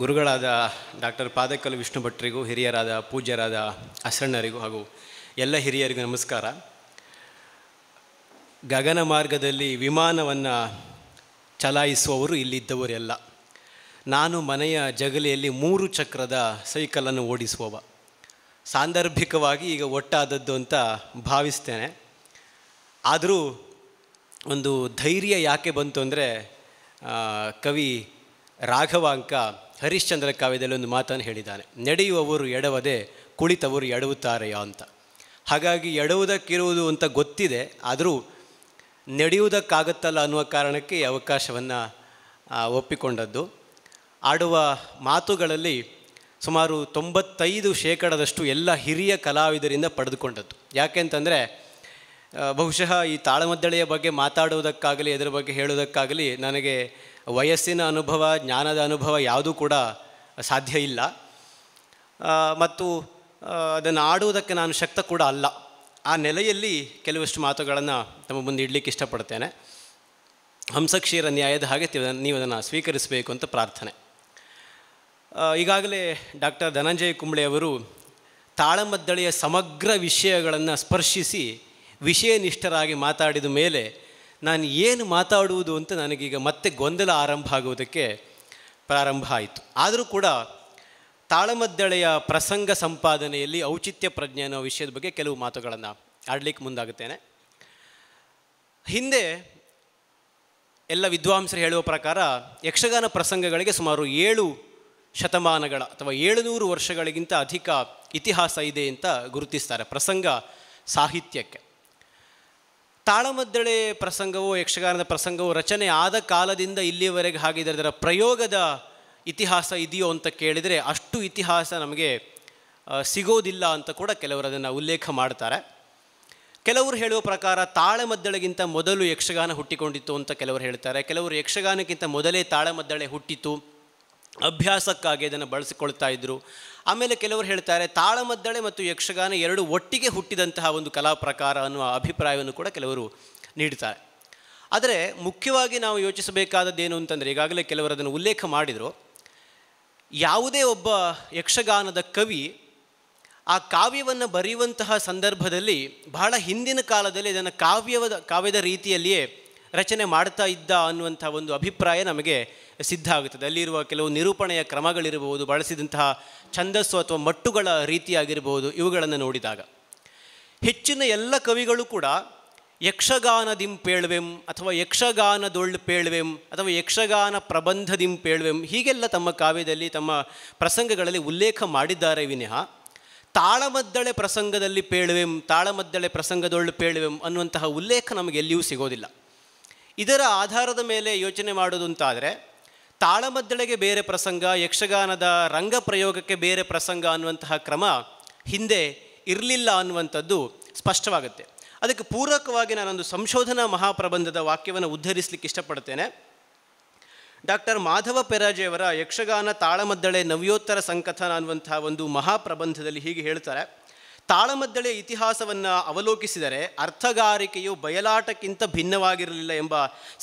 ಗುರುಗಳಾದ ಡಾಕ್ಟರ್ ಪಾದಕಲ್ಲು ವಿಷ್ಣು ಭಟ್ರಿಗೂ, ಹಿರಿಯರಾದ ಪೂಜ್ಯರಾದ ಅಸಣ್ಣರಿಗೂ ಹಾಗೂ ಎಲ್ಲ ಹಿರಿಯರಿಗೂ ನಮಸ್ಕಾರ. ಗಗನ ಮಾರ್ಗದಲ್ಲಿ ವಿಮಾನವನ್ನು ಚಲಾಯಿಸುವವರು ಇಲ್ಲಿದ್ದವರೆಲ್ಲ. ನಾನು ಮನೆಯ ಜಗಲಿಯಲ್ಲಿ 3 ಚಕ್ರದ ಸೈಕಲನ್ನು ಓಡಿಸುವವ. ಸಾಂದರ್ಭಿಕವಾಗಿ ಈಗ ಒಟ್ಟಾದದ್ದು ಅಂತ ಭಾವಿಸ್ತೇನೆ. ಆದರೂ ಒಂದು ಧೈರ್ಯ ಯಾಕೆ ಬಂತು ಅಂದರೆ, ಕವಿ ರಾಘವಾಂಕ ಹರಿಶ್ಚಂದ್ರ ಕಾವ್ಯದಲ್ಲಿ ಒಂದು ಮಾತನ್ನು ಹೇಳಿದ್ದಾನೆ, ನಡೆಯುವವರು ಎಡವದೆ ಕುಳಿತವರು ಎಡವುತ್ತಾರೆಯ ಅಂತ. ಹಾಗಾಗಿ ಎಡವುವುದಕ್ಕಿರುವುದು ಅಂತ ಗೊತ್ತಿದೆ, ಆದರೂ ನಡೆಯುವುದಕ್ಕಾಗುತ್ತಲ್ಲ ಅನ್ನುವ ಕಾರಣಕ್ಕೆ ಈ ಅವಕಾಶವನ್ನು ಒಪ್ಪಿಕೊಂಡದ್ದು. ಆಡುವ ಮಾತುಗಳಲ್ಲಿ ಸುಮಾರು 95% ಎಲ್ಲ ಹಿರಿಯ ಕಲಾವಿದರಿಂದ ಪಡೆದುಕೊಂಡದ್ದು. ಯಾಕೆಂತಂದರೆ ಬಹುಶಃ ಈ ತಾಳಮದ್ದಳೆಯ ಬಗ್ಗೆ ಮಾತಾಡುವುದಕ್ಕಾಗಲಿ ಇದರ ಬಗ್ಗೆ ಹೇಳುವುದಕ್ಕಾಗಲಿ ನನಗೆ ವಯಸ್ಸಿನ ಅನುಭವ, ಜ್ಞಾನದ ಅನುಭವ ಯಾವುದೂ ಕೂಡ ಸಾಧ್ಯ ಇಲ್ಲ. ಮತ್ತು ಅದನ್ನು ಆಡುವುದಕ್ಕೆ ನಾನು ಶಕ್ತ ಕೂಡ ಅಲ್ಲ. ಆ ನೆಲೆಯಲ್ಲಿ ಕೆಲವಷ್ಟು ಮಾತುಗಳನ್ನು ತಮ್ಮ ಮುಂದೆ ಇಡಲಿಕ್ಕೆ ಇಷ್ಟಪಡ್ತೇನೆ. ಹಂಸಕ್ಷೀರ ನ್ಯಾಯದ ಹಾಗೆ ನೀವು ಅದನ್ನು ಸ್ವೀಕರಿಸಬೇಕು ಅಂತ ಪ್ರಾರ್ಥನೆ. ಈಗಾಗಲೇ ಡಾಕ್ಟರ್ ಧನಂಜಯ ಕುಂಬ್ಳೆ ಅವರು ತಾಳಮದ್ದಳೆಯ ಸಮಗ್ರ ವಿಷಯಗಳನ್ನು ಸ್ಪರ್ಶಿಸಿ ವಿಷಯನಿಷ್ಠರಾಗಿ ಮಾತಾಡಿದ ಮೇಲೆ ನಾನು ಏನು ಮಾತಾಡುವುದು ಅಂತ ನನಗೀಗ ಮತ್ತೆ ಗೊಂದಲ ಪ್ರಾರಂಭ ಆಯಿತು. ಆದರೂ ಕೂಡ ತಾಳಮದ್ದಳೆಯ ಪ್ರಸಂಗ ಸಂಪಾದನೆಯಲ್ಲಿ ಔಚಿತ್ಯ ಪ್ರಜ್ಞೆ ಅನ್ನೋ ವಿಷಯದ ಬಗ್ಗೆ ಕೆಲವು ಮಾತುಗಳನ್ನು ಆಡಲಿಕ್ಕೆ ಮುಂದಾಗುತ್ತೇನೆ. ಹಿಂದೆ ಎಲ್ಲ ವಿದ್ವಾಂಸರು ಹೇಳುವ ಪ್ರಕಾರ ಯಕ್ಷಗಾನ ಪ್ರಸಂಗಗಳಿಗೆ ಸುಮಾರು 7 ಶತಮಾನಗಳ ಅಥವಾ 700 ವರ್ಷಗಳಿಗಿಂತ ಅಧಿಕ ಇತಿಹಾಸ ಇದೆ ಅಂತ ಗುರುತಿಸ್ತಾರೆ ಪ್ರಸಂಗ ಸಾಹಿತ್ಯಕ್ಕೆ. ತಾಳಮದ್ದಳೆ ಪ್ರಸಂಗವು, ಯಕ್ಷಗಾನದ ಪ್ರಸಂಗವು ರಚನೆ ಆದ ಕಾಲದಿಂದ ಇಲ್ಲಿಯವರೆಗೆ ಹಾಗಿದ್ರೆ ಅದರ ಪ್ರಯೋಗದ ಇತಿಹಾಸ ಇದೆಯೋ ಅಂತ ಕೇಳಿದರೆ ಅಷ್ಟು ಇತಿಹಾಸ ನಮಗೆ ಸಿಗೋದಿಲ್ಲ ಅಂತ ಕೂಡ ಕೆಲವರು ಅದನ್ನು ಉಲ್ಲೇಖ ಮಾಡ್ತಾರೆ. ಕೆಲವರು ಹೇಳುವ ಪ್ರಕಾರ ತಾಳಮದ್ದಳೆಗಿಂತ ಮೊದಲು ಯಕ್ಷಗಾನ ಹುಟ್ಟಿಕೊಂಡಿತ್ತು ಅಂತ ಕೆಲವರು ಹೇಳ್ತಾರೆ. ಕೆಲವರು ಯಕ್ಷಗಾನಕ್ಕಿಂತ ಮೊದಲೇ ತಾಳಮದ್ದಳೆ ಹುಟ್ಟಿತು, ಅಭ್ಯಾಸಕ್ಕಾಗಿ ಅದನ್ನು ಬಳಸಿಕೊಳ್ತಾ ಇದ್ದರು. ಆಮೇಲೆ ಕೆಲವರು ಹೇಳ್ತಾರೆ ತಾಳಮದ್ದಳೆ ಮತ್ತು ಯಕ್ಷಗಾನ ಎರಡು ಒಟ್ಟಿಗೆ ಹುಟ್ಟಿದಂತಹ ಒಂದು ಕಲಾ ಪ್ರಕಾರ ಅನ್ನುವ ಅಭಿಪ್ರಾಯವನ್ನು ಕೂಡ ಕೆಲವರು ನೀಡ್ತಾರೆ. ಆದರೆ ಮುಖ್ಯವಾಗಿ ನಾವು ಯೋಚಿಸಬೇಕಾದದ್ದೇನು ಅಂತಂದರೆ, ಈಗಾಗಲೇ ಕೆಲವರು ಅದನ್ನು ಉಲ್ಲೇಖ ಮಾಡಿದರು, ಯಾವುದೇ ಒಬ್ಬ ಯಕ್ಷಗಾನದ ಕವಿ ಆ ಕಾವ್ಯವನ್ನು ಬರೆಯುವಂತಹ ಸಂದರ್ಭದಲ್ಲಿ ಬಹಳ ಹಿಂದಿನ ಕಾಲದಲ್ಲಿ ಇದನ್ನು ಕಾವ್ಯದ ರೀತಿಯಲ್ಲಿಯೇ ರಚನೆ ಮಾಡ್ತಾ ಇದ್ದ ಅನ್ನುವಂಥ ಒಂದು ಅಭಿಪ್ರಾಯ ನಮಗೆ ಸಿದ್ಧ ಆಗುತ್ತದೆ. ಅಲ್ಲಿರುವ ಕೆಲವು ನಿರೂಪಣೆಯ ಕ್ರಮಗಳಿರಬಹುದು, ಬಳಸಿದಂತಹ ಛಂದಸ್ಸು ಅಥವಾ ಮಟ್ಟುಗಳ ರೀತಿಯಾಗಿರಬಹುದು. ಇವುಗಳನ್ನು ನೋಡಿದಾಗ ಹೆಚ್ಚಿನ ಎಲ್ಲ ಕವಿಗಳು ಕೂಡ ಯಕ್ಷಗಾನದಿಂಪೇಳ್ವೆಂ ಅಥವಾ ಯಕ್ಷಗಾನದೊಳ್ಪೇಳ್ವೆಂ ಅಥವಾ ಯಕ್ಷಗಾನ ಪ್ರಬಂಧದಿಂಪೇಳ್ವೆಂ ಹೀಗೆಲ್ಲ ತಮ್ಮ ಕಾವ್ಯದಲ್ಲಿ ತಮ್ಮ ಪ್ರಸಂಗಗಳಲ್ಲಿ ಉಲ್ಲೇಖ ಮಾಡಿದ್ದಾರೆ ವಿನಃ ತಾಳಮದ್ದಳೆ ಪ್ರಸಂಗದಲ್ಲಿ ಪೇಳ್ವೆಂ, ತಾಳಮದ್ದಳೆ ಪ್ರಸಂಗದೊಳ್ಳು ಪೇಳ್ವೆಂ ಅನ್ನುವಂತಹ ಉಲ್ಲೇಖ ನಮಗೆ ಎಲ್ಲಿಯೂ ಸಿಗೋದಿಲ್ಲ. ಇದರ ಆಧಾರದ ಮೇಲೆ ಯೋಚನೆ ಮಾಡೋದು ಅಂತಾದರೆ ತಾಳಮದ್ದಳೆಗೆ ಬೇರೆ ಪ್ರಸಂಗ, ಯಕ್ಷಗಾನದ ರಂಗ ಪ್ರಯೋಗಕ್ಕೆ ಬೇರೆ ಪ್ರಸಂಗ ಅನ್ನುವಂತಹ ಕ್ರಮ ಹಿಂದೆ ಇರಲಿಲ್ಲ ಅನ್ನುವಂಥದ್ದು ಸ್ಪಷ್ಟವಾಗುತ್ತೆ. ಅದಕ್ಕೆ ಪೂರಕವಾಗಿ ನಾನೊಂದು ಸಂಶೋಧನಾ ಮಹಾಪ್ರಬಂಧದ ವಾಕ್ಯವನ್ನು ಉದ್ಧರಿಸಲಿಕ್ಕೆ ಇಷ್ಟಪಡ್ತೇನೆ. ಡಾಕ್ಟರ್ ಮಾಧವ ಪೆರಾಜೆಯವರ ಯಕ್ಷಗಾನ ತಾಳಮದ್ದಳೆ ನವ್ಯೋತ್ತರ ಸಂಕಥನ ಅನ್ನುವಂತಹ ಒಂದು ಮಹಾಪ್ರಬಂಧದಲ್ಲಿ ಹೀಗೆ ಹೇಳ್ತಾರೆ, ತಾಳಮದ್ದಳೆಯ ಇತಿಹಾಸವನ್ನು ಅವಲೋಕಿಸಿದರೆ ಅರ್ಥಗಾರಿಕೆಯು ಬಯಲಾಟಕ್ಕಿಂತ ಭಿನ್ನವಾಗಿರಲಿಲ್ಲ ಎಂಬ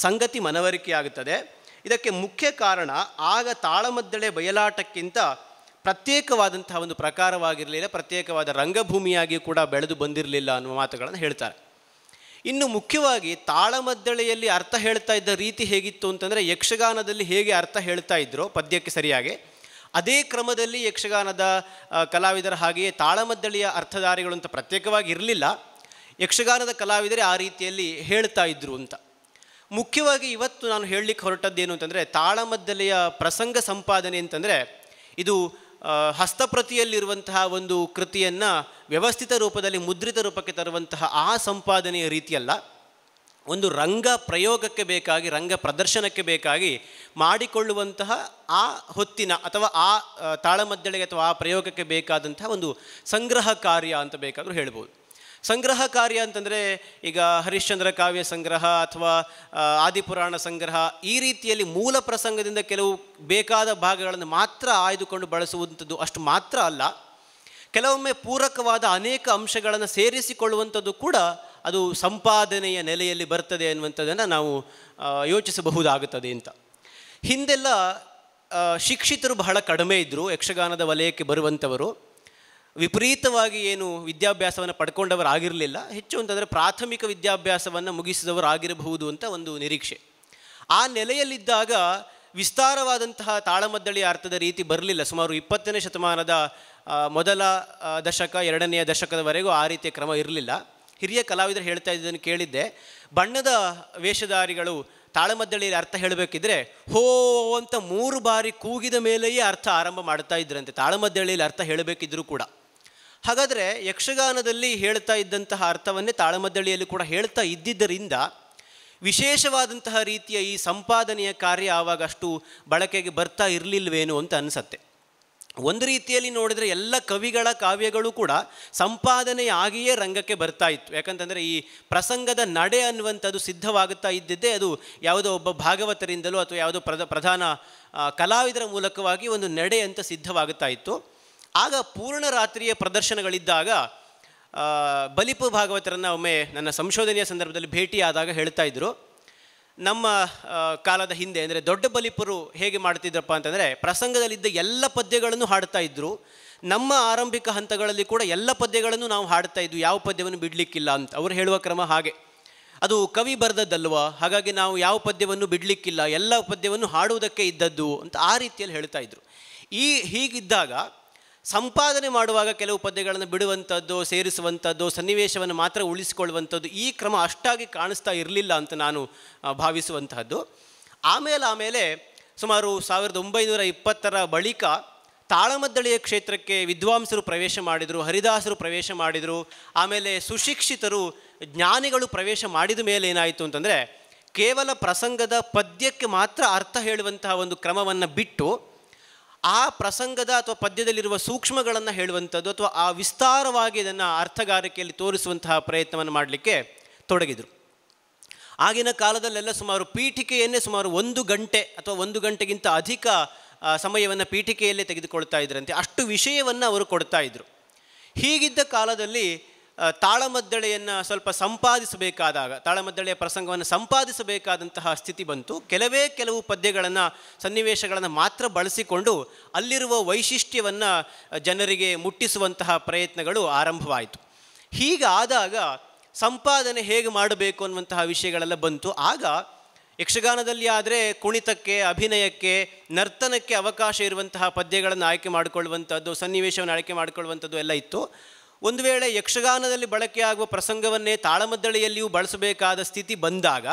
ಸಂಗತಿ ಮನವರಿಕೆಯಾಗುತ್ತದೆ. ಇದಕ್ಕೆ ಮುಖ್ಯ ಕಾರಣ ಆಗ ತಾಳಮದ್ದಳೆ ಬಯಲಾಟಕ್ಕಿಂತ ಪ್ರತ್ಯೇಕವಾದಂತಹ ಒಂದು ಪ್ರಕಾರವಾಗಿರಲಿಲ್ಲ, ಪ್ರತ್ಯೇಕವಾದ ರಂಗಭೂಮಿಯಾಗಿ ಕೂಡ ಬೆಳೆದು ಬಂದಿರಲಿಲ್ಲ ಅನ್ನುವ ಮಾತುಗಳನ್ನು ಹೇಳ್ತಾರೆ. ಇನ್ನು ಮುಖ್ಯವಾಗಿ ತಾಳಮದ್ದಳೆಯಲ್ಲಿ ಅರ್ಥ ಹೇಳ್ತಾ ಇದ್ದ ರೀತಿ ಹೇಗಿತ್ತು ಅಂತಂದರೆ, ಯಕ್ಷಗಾನದಲ್ಲಿ ಹೇಗೆ ಅರ್ಥ ಹೇಳ್ತಾ ಇದ್ರೋ ಪದ್ಯಕ್ಕೆ ಸರಿಯಾಗಿ ಅದೇ ಕ್ರಮದಲ್ಲಿ ಯಕ್ಷಗಾನದ ಕಲಾವಿದರ ಹಾಗೆಯೇ ತಾಳಮದ್ದಳೆಯ ಅರ್ಥಧಾರಿಗಳು ಅಂತ ಪ್ರತ್ಯೇಕವಾಗಿ ಇರಲಿಲ್ಲ, ಯಕ್ಷಗಾನದ ಕಲಾವಿದರೇ ಆ ರೀತಿಯಲ್ಲಿ ಹೇಳ್ತಾ ಇದ್ದರು ಅಂತ. ಮುಖ್ಯವಾಗಿ ಇವತ್ತು ನಾನು ಹೇಳಲಿಕ್ಕೆ ಹೊರಟದ್ದೇನು ಅಂತಂದರೆ, ತಾಳಮದ್ದಳೆಯ ಪ್ರಸಂಗ ಸಂಪಾದನೆ ಅಂತಂದರೆ ಇದು ಹಸ್ತಪ್ರತಿಯಲ್ಲಿರುವಂತಹ ಒಂದು ಕೃತಿಯನ್ನು ವ್ಯವಸ್ಥಿತ ರೂಪದಲ್ಲಿ ಮುದ್ರಿತ ರೂಪಕ್ಕೆ ತರುವಂತಹ ಆ ಸಂಪಾದನೆಯ ರೀತಿಯಲ್ಲ, ಒಂದು ರಂಗ ಪ್ರಯೋಗಕ್ಕೆ ಬೇಕಾಗಿ, ರಂಗ ಪ್ರದರ್ಶನಕ್ಕೆ ಬೇಕಾಗಿ ಮಾಡಿಕೊಳ್ಳುವಂತಹ ಆ ಹೊತ್ತಿನ ಅಥವಾ ಆ ತಾಳಮದ್ದಳೆಗೆ ಅಥವಾ ಆ ಪ್ರಯೋಗಕ್ಕೆ ಬೇಕಾದಂತಹ ಒಂದು ಸಂಗ್ರಹ ಕಾರ್ಯ ಅಂತ ಬೇಕಾದರೂ ಹೇಳ್ಬೋದು. ಸಂಗ್ರಹ ಕಾರ್ಯ ಅಂತಂದರೆ ಈಗ ಹರಿಶ್ಚಂದ್ರ ಕಾವ್ಯ ಸಂಗ್ರಹ ಅಥವಾ ಆದಿಪುರಾಣ ಸಂಗ್ರಹ ಈ ರೀತಿಯಲ್ಲಿ ಮೂಲ ಪ್ರಸಂಗದಿಂದ ಕೆಲವು ಬೇಕಾದ ಭಾಗಗಳನ್ನು ಮಾತ್ರ ಆಯ್ದುಕೊಂಡು ಬಳಸುವಂಥದ್ದು ಅಷ್ಟು ಮಾತ್ರ ಅಲ್ಲ, ಕೆಲವೊಮ್ಮೆ ಪೂರಕವಾದ ಅನೇಕ ಅಂಶಗಳನ್ನು ಸೇರಿಸಿಕೊಳ್ಳುವಂಥದ್ದು ಕೂಡ ಅದು ಸಂಪಾದನೆಯ ನೆಲೆಯಲ್ಲಿ ಬರ್ತದೆ ಅನ್ನುವಂಥದ್ದನ್ನು ನಾವು ಯೋಚಿಸಬಹುದಾಗುತ್ತದೆ ಅಂತ. ಹಿಂದೆಲ್ಲ ಶಿಕ್ಷಿತರು ಬಹಳ ಕಡಿಮೆ ಇದ್ದರು ಯಕ್ಷಗಾನದ ವಲಯಕ್ಕೆ ಬರುವಂಥವರು. ವಿಪರೀತವಾಗಿ ಏನು ವಿದ್ಯಾಭ್ಯಾಸವನ್ನು ಪಡ್ಕೊಂಡವರು ಆಗಿರಲಿಲ್ಲ. ಹೆಚ್ಚು ಅಂತಂದರೆ ಪ್ರಾಥಮಿಕ ವಿದ್ಯಾಭ್ಯಾಸವನ್ನು ಮುಗಿಸಿದವರು ಆಗಿರಬಹುದು ಅಂತ ಒಂದು ನಿರೀಕ್ಷೆ. ಆ ನೆಲೆಯಲ್ಲಿದ್ದಾಗ ವಿಸ್ತಾರವಾದಂತಹ ತಾಳಮದ್ದಳೆಯ ಅರ್ಥದ ರೀತಿ ಬರಲಿಲ್ಲ. ಸುಮಾರು 20ನೇ ಶತಮಾನದ ಮೊದಲ ದಶಕ 2ನೇ ದಶಕದವರೆಗೂ ಆ ರೀತಿಯ ಕ್ರಮ ಇರಲಿಲ್ಲ. ಹಿರಿಯ ಕಲಾವಿದರು ಹೇಳ್ತಾ ಇದ್ದನ್ನು ಕೇಳಿದ್ದೆ. ಬಣ್ಣದ ವೇಷಧಾರಿಗಳು ತಾಳಮದ್ದಳೆಯಲ್ಲಿ ಅರ್ಥ ಹೇಳಬೇಕಿದ್ರೆ ಹೋ ಅಂತ 3 ಬಾರಿ ಕೂಗಿದ ಮೇಲೆಯೇ ಅರ್ಥ ಆರಂಭ ಮಾಡ್ತಾ ಇದ್ರಂತೆ, ತಾಳಮದ್ದಳೆಯಲ್ಲಿ ಅರ್ಥ ಹೇಳಬೇಕಿದ್ರೂ ಕೂಡ. ಹಾಗಾದರೆ ಯಕ್ಷಗಾನದಲ್ಲಿ ಹೇಳ್ತಾ ಇದ್ದಂತಹ ಅರ್ಥವನ್ನೇ ತಾಳಮದ್ದಳೆಯಲ್ಲಿ ಕೂಡ ಹೇಳ್ತಾ ಇದ್ದಿದ್ದರಿಂದ ವಿಶೇಷವಾದಂತಹ ರೀತಿಯ ಈ ಸಂಪಾದನೆಯ ಕಾರ್ಯ ಆವಾಗ ಅಷ್ಟು ಬಳಕೆಗೆ ಬರ್ತಾ ಇರಲಿಲ್ವೇನೋ ಅಂತ ಅನಿಸತ್ತೆ. ಒಂದು ರೀತಿಯಲ್ಲಿ ನೋಡಿದರೆ ಎಲ್ಲ ಕವಿಗಳ ಕಾವ್ಯಗಳು ಕೂಡ ಸಂಪಾದನೆಯಾಗಿಯೇ ರಂಗಕ್ಕೆ ಬರ್ತಾ ಇತ್ತು. ಯಾಕಂತಂದರೆ ಈ ಪ್ರಸಂಗದ ನಡೆ ಅನ್ನುವಂಥದ್ದು ಸಿದ್ಧವಾಗುತ್ತಾ ಇದ್ದಿದ್ದೇ ಅದು ಯಾವುದೋ ಒಬ್ಬ ಭಾಗವತರಿಂದಲೋ ಅಥವಾ ಯಾವುದೋ ಪ್ರಧಾನ ಕಲಾವಿದರ ಮೂಲಕವಾಗಿ ಒಂದು ನಡೆ ಅಂತ ಸಿದ್ಧವಾಗುತ್ತಾ ಇತ್ತು. ಆಗ ಪೂರ್ಣ ರಾತ್ರಿಯ ಪ್ರದರ್ಶನಗಳಿದ್ದಾಗ ಬಲಿಪ ಭಾಗವತರನ್ನು ಒಮ್ಮೆ ನನ್ನ ಸಂಶೋಧನೆಯ ಸಂದರ್ಭದಲ್ಲಿ ಭೇಟಿಯಾದಾಗ ಹೇಳ್ತಾ ಇದ್ದರು, ನಮ್ಮ ಕಾಲದ ಹಿಂದೆ ಅಂದರೆ ದೊಡ್ಡ ಬಲಿಪರು ಹೇಗೆ ಮಾಡ್ತಿದ್ರಪ್ಪ ಅಂತಂದರೆ ಪ್ರಸಂಗದಲ್ಲಿದ್ದ ಎಲ್ಲ ಪದ್ಯಗಳನ್ನು ಹಾಡ್ತಾ ಇದ್ದರು. ನಮ್ಮ ಆರಂಭಿಕ ಹಂತಗಳಲ್ಲಿ ಕೂಡ ಎಲ್ಲ ಪದ್ಯಗಳನ್ನು ನಾವು ಹಾಡ್ತಾ ಇದ್ವು, ಯಾವ ಪದ್ಯವನ್ನು ಬಿಡಲಿಕ್ಕಿಲ್ಲ ಅಂತ ಅವರು ಹೇಳುವ ಕ್ರಮ ಹಾಗೆ. ಅದು ಕವಿ ಬರೆದದ್ದಲ್ವ, ಹಾಗಾಗಿ ನಾವು ಯಾವ ಪದ್ಯವನ್ನು ಬಿಡಲಿಕ್ಕಿಲ್ಲ, ಎಲ್ಲ ಪದ್ಯವನ್ನು ಹಾಡುವುದಕ್ಕೆ ಇದ್ದದ್ದು ಅಂತ ಆ ರೀತಿಯಲ್ಲಿ ಹೇಳ್ತಾ ಇದ್ದರು. ಹೀಗಿದ್ದಾಗ ಸಂಪಾದನೆ ಮಾಡುವಾಗ ಕೆಲವು ಪದ್ಯಗಳನ್ನು ಬಿಡುವಂಥದ್ದು, ಸೇರಿಸುವಂಥದ್ದು, ಸನ್ನಿವೇಶವನ್ನು ಮಾತ್ರ ಉಳಿಸಿಕೊಳ್ಳುವಂಥದ್ದು ಈ ಕ್ರಮ ಅಷ್ಟಾಗಿ ಕಾಣಿಸ್ತಾ ಇರಲಿಲ್ಲ ಅಂತ ನಾನು ಭಾವಿಸುವಂತಹದ್ದು. ಆಮೇಲೆ ಸುಮಾರು 1920ರ ಬಳಿಕ ತಾಳಮದ್ದಳೆಯ ಕ್ಷೇತ್ರಕ್ಕೆ ವಿದ್ವಾಂಸರು ಪ್ರವೇಶ ಮಾಡಿದರು, ಹರಿದಾಸರು ಪ್ರವೇಶ ಮಾಡಿದರು. ಆಮೇಲೆ ಸುಶಿಕ್ಷಿತರು ಜ್ಞಾನಿಗಳು ಪ್ರವೇಶ ಮಾಡಿದ ಮೇಲೆ ಏನಾಯಿತು ಅಂತಂದರೆ ಕೇವಲ ಪ್ರಸಂಗದ ಪದ್ಯಕ್ಕೆ ಮಾತ್ರ ಅರ್ಥ ಹೇಳುವಂತಹ ಒಂದು ಕ್ರಮವನ್ನು ಬಿಟ್ಟು ಆ ಪ್ರಸಂಗದ ಅಥವಾ ಪದ್ಯದಲ್ಲಿರುವ ಸೂಕ್ಷ್ಮಗಳನ್ನು ಹೇಳುವಂಥದ್ದು ಅಥವಾ ಆ ವಿಸ್ತಾರವಾಗಿ ಇದನ್ನು ಅರ್ಥಗಾರಿಕೆಯಲ್ಲಿ ತೋರಿಸುವಂತಹ ಪ್ರಯತ್ನವನ್ನು ಮಾಡಲಿಕ್ಕೆ ತೊಡಗಿದರು. ಆಗಿನ ಕಾಲದಲ್ಲೆಲ್ಲ ಸುಮಾರು ಪೀಠಿಕೆಯನ್ನೇ ಸುಮಾರು 1 ಗಂಟೆ ಅಥವಾ 1 ಗಂಟೆಗಿಂತ ಅಧಿಕ ಸಮಯವನ್ನು ಪೀಠಿಕೆಯಲ್ಲೇ ತೆಗೆದುಕೊಳ್ತಾ ಇದ್ರಂತೆ, ಅಷ್ಟು ವಿಷಯವನ್ನು ಅವರು ಕೊಡ್ತಾ ಇದ್ದರು. ಹೀಗಿದ್ದ ಕಾಲದಲ್ಲಿ ತಾಳಮದ್ದಳೆಯನ್ನು ಸ್ವಲ್ಪ ಸಂಪಾದಿಸಬೇಕಾದಾಗ, ತಾಳಮದ್ದಳೆಯ ಪ್ರಸಂಗವನ್ನು ಸಂಪಾದಿಸಬೇಕಾದಂತಹ ಸ್ಥಿತಿ ಬಂತು. ಕೆಲವು ಪದ್ಯಗಳನ್ನು, ಸನ್ನಿವೇಶಗಳನ್ನು ಮಾತ್ರ ಬಳಸಿಕೊಂಡು ಅಲ್ಲಿರುವ ವೈಶಿಷ್ಟ್ಯವನ್ನು ಜನರಿಗೆ ಮುಟ್ಟಿಸುವಂತಹ ಪ್ರಯತ್ನಗಳು ಆರಂಭವಾಯಿತು. ಹೀಗಾದಾಗ ಸಂಪಾದನೆ ಹೇಗೆ ಮಾಡಬೇಕು ಅನ್ನುವಂತಹ ವಿಷಯಗಳೆಲ್ಲ ಬಂತು. ಆಗ ಯಕ್ಷಗಾನದಲ್ಲಿ ಆದರೆ ಕುಣಿತಕ್ಕೆ, ಅಭಿನಯಕ್ಕೆ, ನರ್ತನಕ್ಕೆ ಅವಕಾಶ ಇರುವಂತಹ ಪದ್ಯಗಳನ್ನು ಆಯ್ಕೆ ಮಾಡಿಕೊಳ್ಳುವಂಥದ್ದು, ಸನ್ನಿವೇಶವನ್ನು ಆಯ್ಕೆ ಮಾಡಿಕೊಳ್ಳುವಂಥದ್ದು ಎಲ್ಲ ಇತ್ತು. ಒಂದು ವೇಳೆ ಯಕ್ಷಗಾನದಲ್ಲಿ ಬಳಕೆಯಾಗುವ ಪ್ರಸಂಗವನ್ನೇ ತಾಳಮದ್ದಳೆಯಲ್ಲಿಯೂ ಬಳಸಬೇಕಾದ ಸ್ಥಿತಿ ಬಂದಾಗ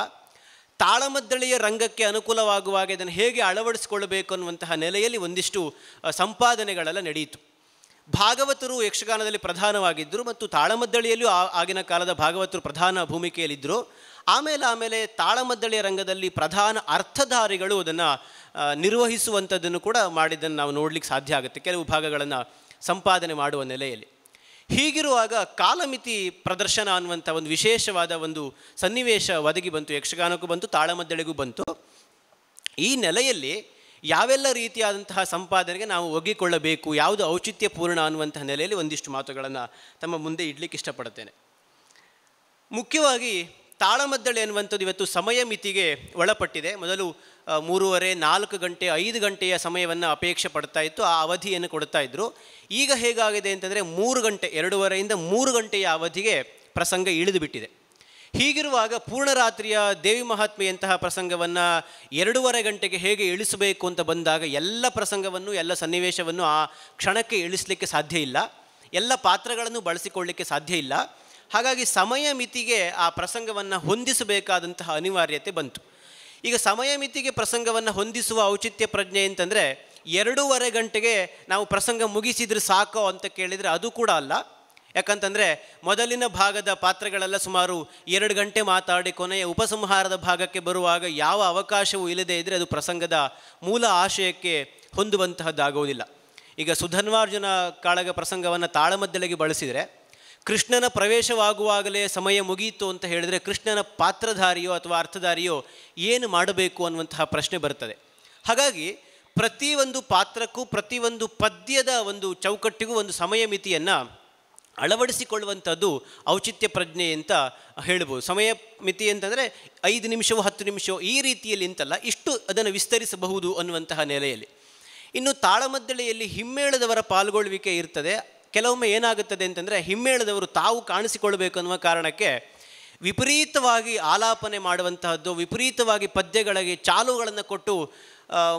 ತಾಳಮದ್ದಳೆಯ ರಂಗಕ್ಕೆ ಅನುಕೂಲವಾಗುವಾಗ ಇದನ್ನು ಹೇಗೆ ಅಳವಡಿಸಿಕೊಳ್ಳಬೇಕು ಅನ್ನುವಂತಹ ನೆಲೆಯಲ್ಲಿ ಒಂದಿಷ್ಟು ಸಂಪಾದನೆಗಳೆಲ್ಲ ನಡೆಯಿತು. ಭಾಗವತರು ಯಕ್ಷಗಾನದಲ್ಲಿ ಪ್ರಧಾನವಾಗಿದ್ದರು ಮತ್ತು ತಾಳಮದ್ದಳೆಯಲ್ಲೂ ಆಗಿನ ಕಾಲದ ಭಾಗವತರು ಪ್ರಧಾನ ಭೂಮಿಕೆಯಲ್ಲಿದ್ದರು. ಆಮೇಲೆ ತಾಳಮದ್ದಳೆಯ ರಂಗದಲ್ಲಿ ಪ್ರಧಾನ ಅರ್ಥಧಾರಿಗಳು ಅದನ್ನು ನಿರ್ವಹಿಸುವಂಥದ್ದನ್ನು ಕೂಡ ಮಾಡಿದ್ದನ್ನು ನಾವು ನೋಡಲಿಕ್ಕೆ ಸಾಧ್ಯ ಆಗುತ್ತೆ, ಕೆಲವು ಭಾಗಗಳನ್ನು ಸಂಪಾದನೆ ಮಾಡುವ ನೆಲೆಯಲ್ಲಿ. ಹೀಗಿರುವಾಗ ಕಾಲಮಿತಿ ಪ್ರದರ್ಶನ ಅನ್ನುವಂಥ ಒಂದು ವಿಶೇಷವಾದ ಒಂದು ಸನ್ನಿವೇಶ ಒದಗಿ ಬಂತು, ಯಕ್ಷಗಾನಕ್ಕೂ ಬಂತು, ತಾಳಮದ್ದಳೆಗೂ ಬಂತು. ಈ ನೆಲೆಯಲ್ಲಿ ಯಾವೆಲ್ಲ ರೀತಿಯಾದಂತಹ ಸಂಪಾದನೆಗೆ ನಾವು ಒಗ್ಗಿಕೊಳ್ಳಬೇಕು, ಯಾವುದು ಔಚಿತ್ಯಪೂರ್ಣ ಅನ್ನುವಂತಹ ನೆಲೆಯಲ್ಲಿ ಒಂದಿಷ್ಟು ಮಾತುಗಳನ್ನು ತಮ್ಮ ಮುಂದೆ ಇಡಲಿಕ್ಕೆ ಇಷ್ಟಪಡುತ್ತೇನೆ. ಮುಖ್ಯವಾಗಿ ತಾಳಮದ್ದಳೆ ಅನ್ನುವಂಥದ್ದು ಇವತ್ತು ಸಮಯ ಮಿತಿಗೆ ಒಳಪಟ್ಟಿದೆ. ಮೊದಲು 3:30, 4 ಗಂಟೆ, 5 ಗಂಟೆಯ ಸಮಯವನ್ನು ಅಪೇಕ್ಷೆ ಪಡ್ತಾ ಇತ್ತು, ಆ ಅವಧಿಯನ್ನು ಕೊಡ್ತಾ ಇದ್ದರು. ಈಗ ಹೇಗಾಗಿದೆ ಅಂತಂದರೆ 3 ಗಂಟೆ, 2:30ಯಿಂದ 3 ಗಂಟೆಯ ಅವಧಿಗೆ ಪ್ರಸಂಗ ಇಳಿದು ಬಿಟ್ಟಿದೆ. ಹೀಗಿರುವಾಗ ಪೂರ್ಣರಾತ್ರಿಯ ದೇವಿ ಮಹಾತ್ಮೆಯಂತಹ ಪ್ರಸಂಗವನ್ನು 2:30 ಗಂಟೆಗೆ ಹೇಗೆ ಇಳಿಸಬೇಕು ಅಂತ ಬಂದಾಗ ಎಲ್ಲ ಪ್ರಸಂಗವನ್ನು, ಎಲ್ಲ ಸನ್ನಿವೇಶವನ್ನು ಆ ಕ್ಷಣಕ್ಕೆ ಇಳಿಸಲಿಕ್ಕೆ ಸಾಧ್ಯ ಇಲ್ಲ, ಎಲ್ಲ ಪಾತ್ರಗಳನ್ನು ಬಳಸಿಕೊಳ್ಳಲಿಕ್ಕೆ ಸಾಧ್ಯ ಇಲ್ಲ. ಹಾಗಾಗಿ ಸಮಯ ಮಿತಿಗೆ ಆ ಪ್ರಸಂಗವನ್ನು ಹೊಂದಿಸಬೇಕಾದಂತಹ ಅನಿವಾರ್ಯತೆ ಬಂತು. ಈಗ ಸಮಯ ಮಿತಿಗೆ ಪ್ರಸಂಗವನ್ನು ಹೊಂದಿಸುವ ಔಚಿತ್ಯ ಪ್ರಜ್ಞೆ ಅಂತಂದರೆ 2:30 ಗಂಟೆಗೆ ನಾವು ಪ್ರಸಂಗ ಮುಗಿಸಿದ್ರೆ ಸಾಕೋ ಅಂತ ಕೇಳಿದರೆ ಅದು ಕೂಡ ಅಲ್ಲ. ಯಾಕಂತಂದರೆ ಮೊದಲಿನ ಭಾಗದ ಪಾತ್ರಗಳೆಲ್ಲ ಸುಮಾರು 2 ಗಂಟೆ ಮಾತಾಡಿ ಕೊನೆಯ ಉಪಸಂಹಾರದ ಭಾಗಕ್ಕೆ ಬರುವಾಗ ಯಾವ ಅವಕಾಶವೂ ಇಲ್ಲದೇ ಇದ್ದರೆ ಅದು ಪ್ರಸಂಗದ ಮೂಲ ಆಶಯಕ್ಕೆ ಹೊಂದುವಂತಹದ್ದಾಗುವುದಿಲ್ಲ. ಈಗ ಸುಧನ್ವಾರ್ಜುನ ಕಾಳಗ ಪ್ರಸಂಗವನ್ನು ತಾಳಮದ್ದಳೆಗೆ ಬಳಸಿದರೆ ಕೃಷ್ಣನ ಪ್ರವೇಶವಾಗುವಾಗಲೇ ಸಮಯ ಮುಗಿಯಿತು ಅಂತ ಹೇಳಿದರೆ ಕೃಷ್ಣನ ಪಾತ್ರಧಾರಿಯೋ ಅಥವಾ ಅರ್ಥಧಾರಿಯೋ ಏನು ಮಾಡಬೇಕು ಅನ್ನುವಂತಹ ಪ್ರಶ್ನೆ ಬರ್ತದೆ. ಹಾಗಾಗಿ ಪ್ರತಿಯೊಂದು ಪಾತ್ರಕ್ಕೂ, ಪ್ರತಿಯೊಂದು ಪದ್ಯದ ಒಂದು ಚೌಕಟ್ಟಿಗೂ ಒಂದು ಸಮಯ ಮಿತಿಯನ್ನು ಅಳವಡಿಸಿಕೊಳ್ಳುವಂಥದ್ದು ಔಚಿತ್ಯ ಪ್ರಜ್ಞೆ ಅಂತ ಹೇಳ್ಬೋದು. ಸಮಯ ಮಿತಿ ಅಂತಂದರೆ 5 ನಿಮಿಷವೋ 10 ನಿಮಿಷವೋ ಈ ರೀತಿಯಲ್ಲಿ ಅಂತಲ್ಲ, ಇಷ್ಟು ಅದನ್ನು ವಿಸ್ತರಿಸಬಹುದು ಅನ್ನುವಂತಹ ನೆಲೆಯಲ್ಲಿ. ಇನ್ನು ತಾಳಮದ್ದಳೆಯಲ್ಲಿ ಹಿಮ್ಮೇಳದವರ ಪಾಲ್ಗೊಳ್ಳುವಿಕೆ ಇರ್ತದೆ. ಕೆಲವೊಮ್ಮೆ ಏನಾಗುತ್ತದೆ ಅಂತಂದರೆ, ಹಿಮ್ಮೇಳದವರು ತಾವು ಕಾಣಿಸಿಕೊಳ್ಬೇಕು ಅನ್ನುವ ಕಾರಣಕ್ಕೆ ವಿಪರೀತವಾಗಿ ಆಲಾಪನೆ ಮಾಡುವಂತಹದ್ದು, ವಿಪರೀತವಾಗಿ ಪದ್ಯಗಳಿಗೆ ಚಾಲುಗಳನ್ನು ಕೊಟ್ಟು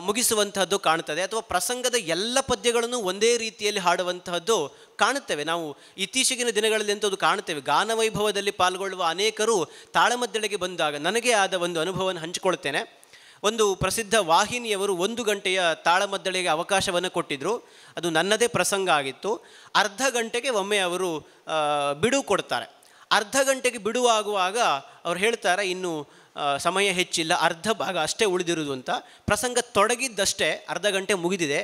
ಮುಗಿಸುವಂತಹದ್ದು ಕಾಣುತ್ತದೆ. ಅಥವಾ ಪ್ರಸಂಗದ ಎಲ್ಲ ಪದ್ಯಗಳನ್ನು ಒಂದೇ ರೀತಿಯಲ್ಲಿ ಹಾಡುವಂತಹದ್ದು ಕಾಣುತ್ತೇವೆ. ನಾವು ಇತ್ತೀಚೆಗಿನ ದಿನಗಳಲ್ಲಿ ಅಂತದ್ದು ಕಾಣುತ್ತೇವೆ. ಗಾನವೈಭವದಲ್ಲಿ ಪಾಲ್ಗೊಳ್ಳುವ ಅನೇಕರು ತಾಳಮದ್ದಳೆಗೆ ಬಂದಾಗ ನನಗೆ ಆದ ಒಂದು ಅನುಭವವನ್ನು ಹಂಚಿಕೊಳ್ತೇನೆ. ಒಂದು ಪ್ರಸಿದ್ಧ ವಾಹಿನಿಯವರು 1 ಗಂಟೆಯ ತಾಳಮದ್ದಳೆಗೆ ಅವಕಾಶವನ್ನು ಕೊಟ್ಟಿದ್ದರು. ಅದು ನನ್ನದೇ ಪ್ರಸಂಗ ಆಗಿತ್ತು. ಅರ್ಧ ಗಂಟೆಗೆ ಒಮ್ಮೆ ಅವರು ಬಿಡುವು ಕೊಡ್ತಾರೆ. ಅರ್ಧ ಗಂಟೆಗೆ ಬಿಡುವಾಗುವಾಗ ಅವ್ರು ಹೇಳ್ತಾರೆ, ಇನ್ನು ಸಮಯ ಹೆಚ್ಚಿಲ್ಲ, ಅರ್ಧ ಭಾಗ ಅಷ್ಟೇ ಉಳಿದಿರುವುದು ಅಂತ. ಪ್ರಸಂಗ ತೊಡಗಿದ್ದಷ್ಟೇ ಅರ್ಧ ಗಂಟೆ ಮುಗಿದಿದೆ,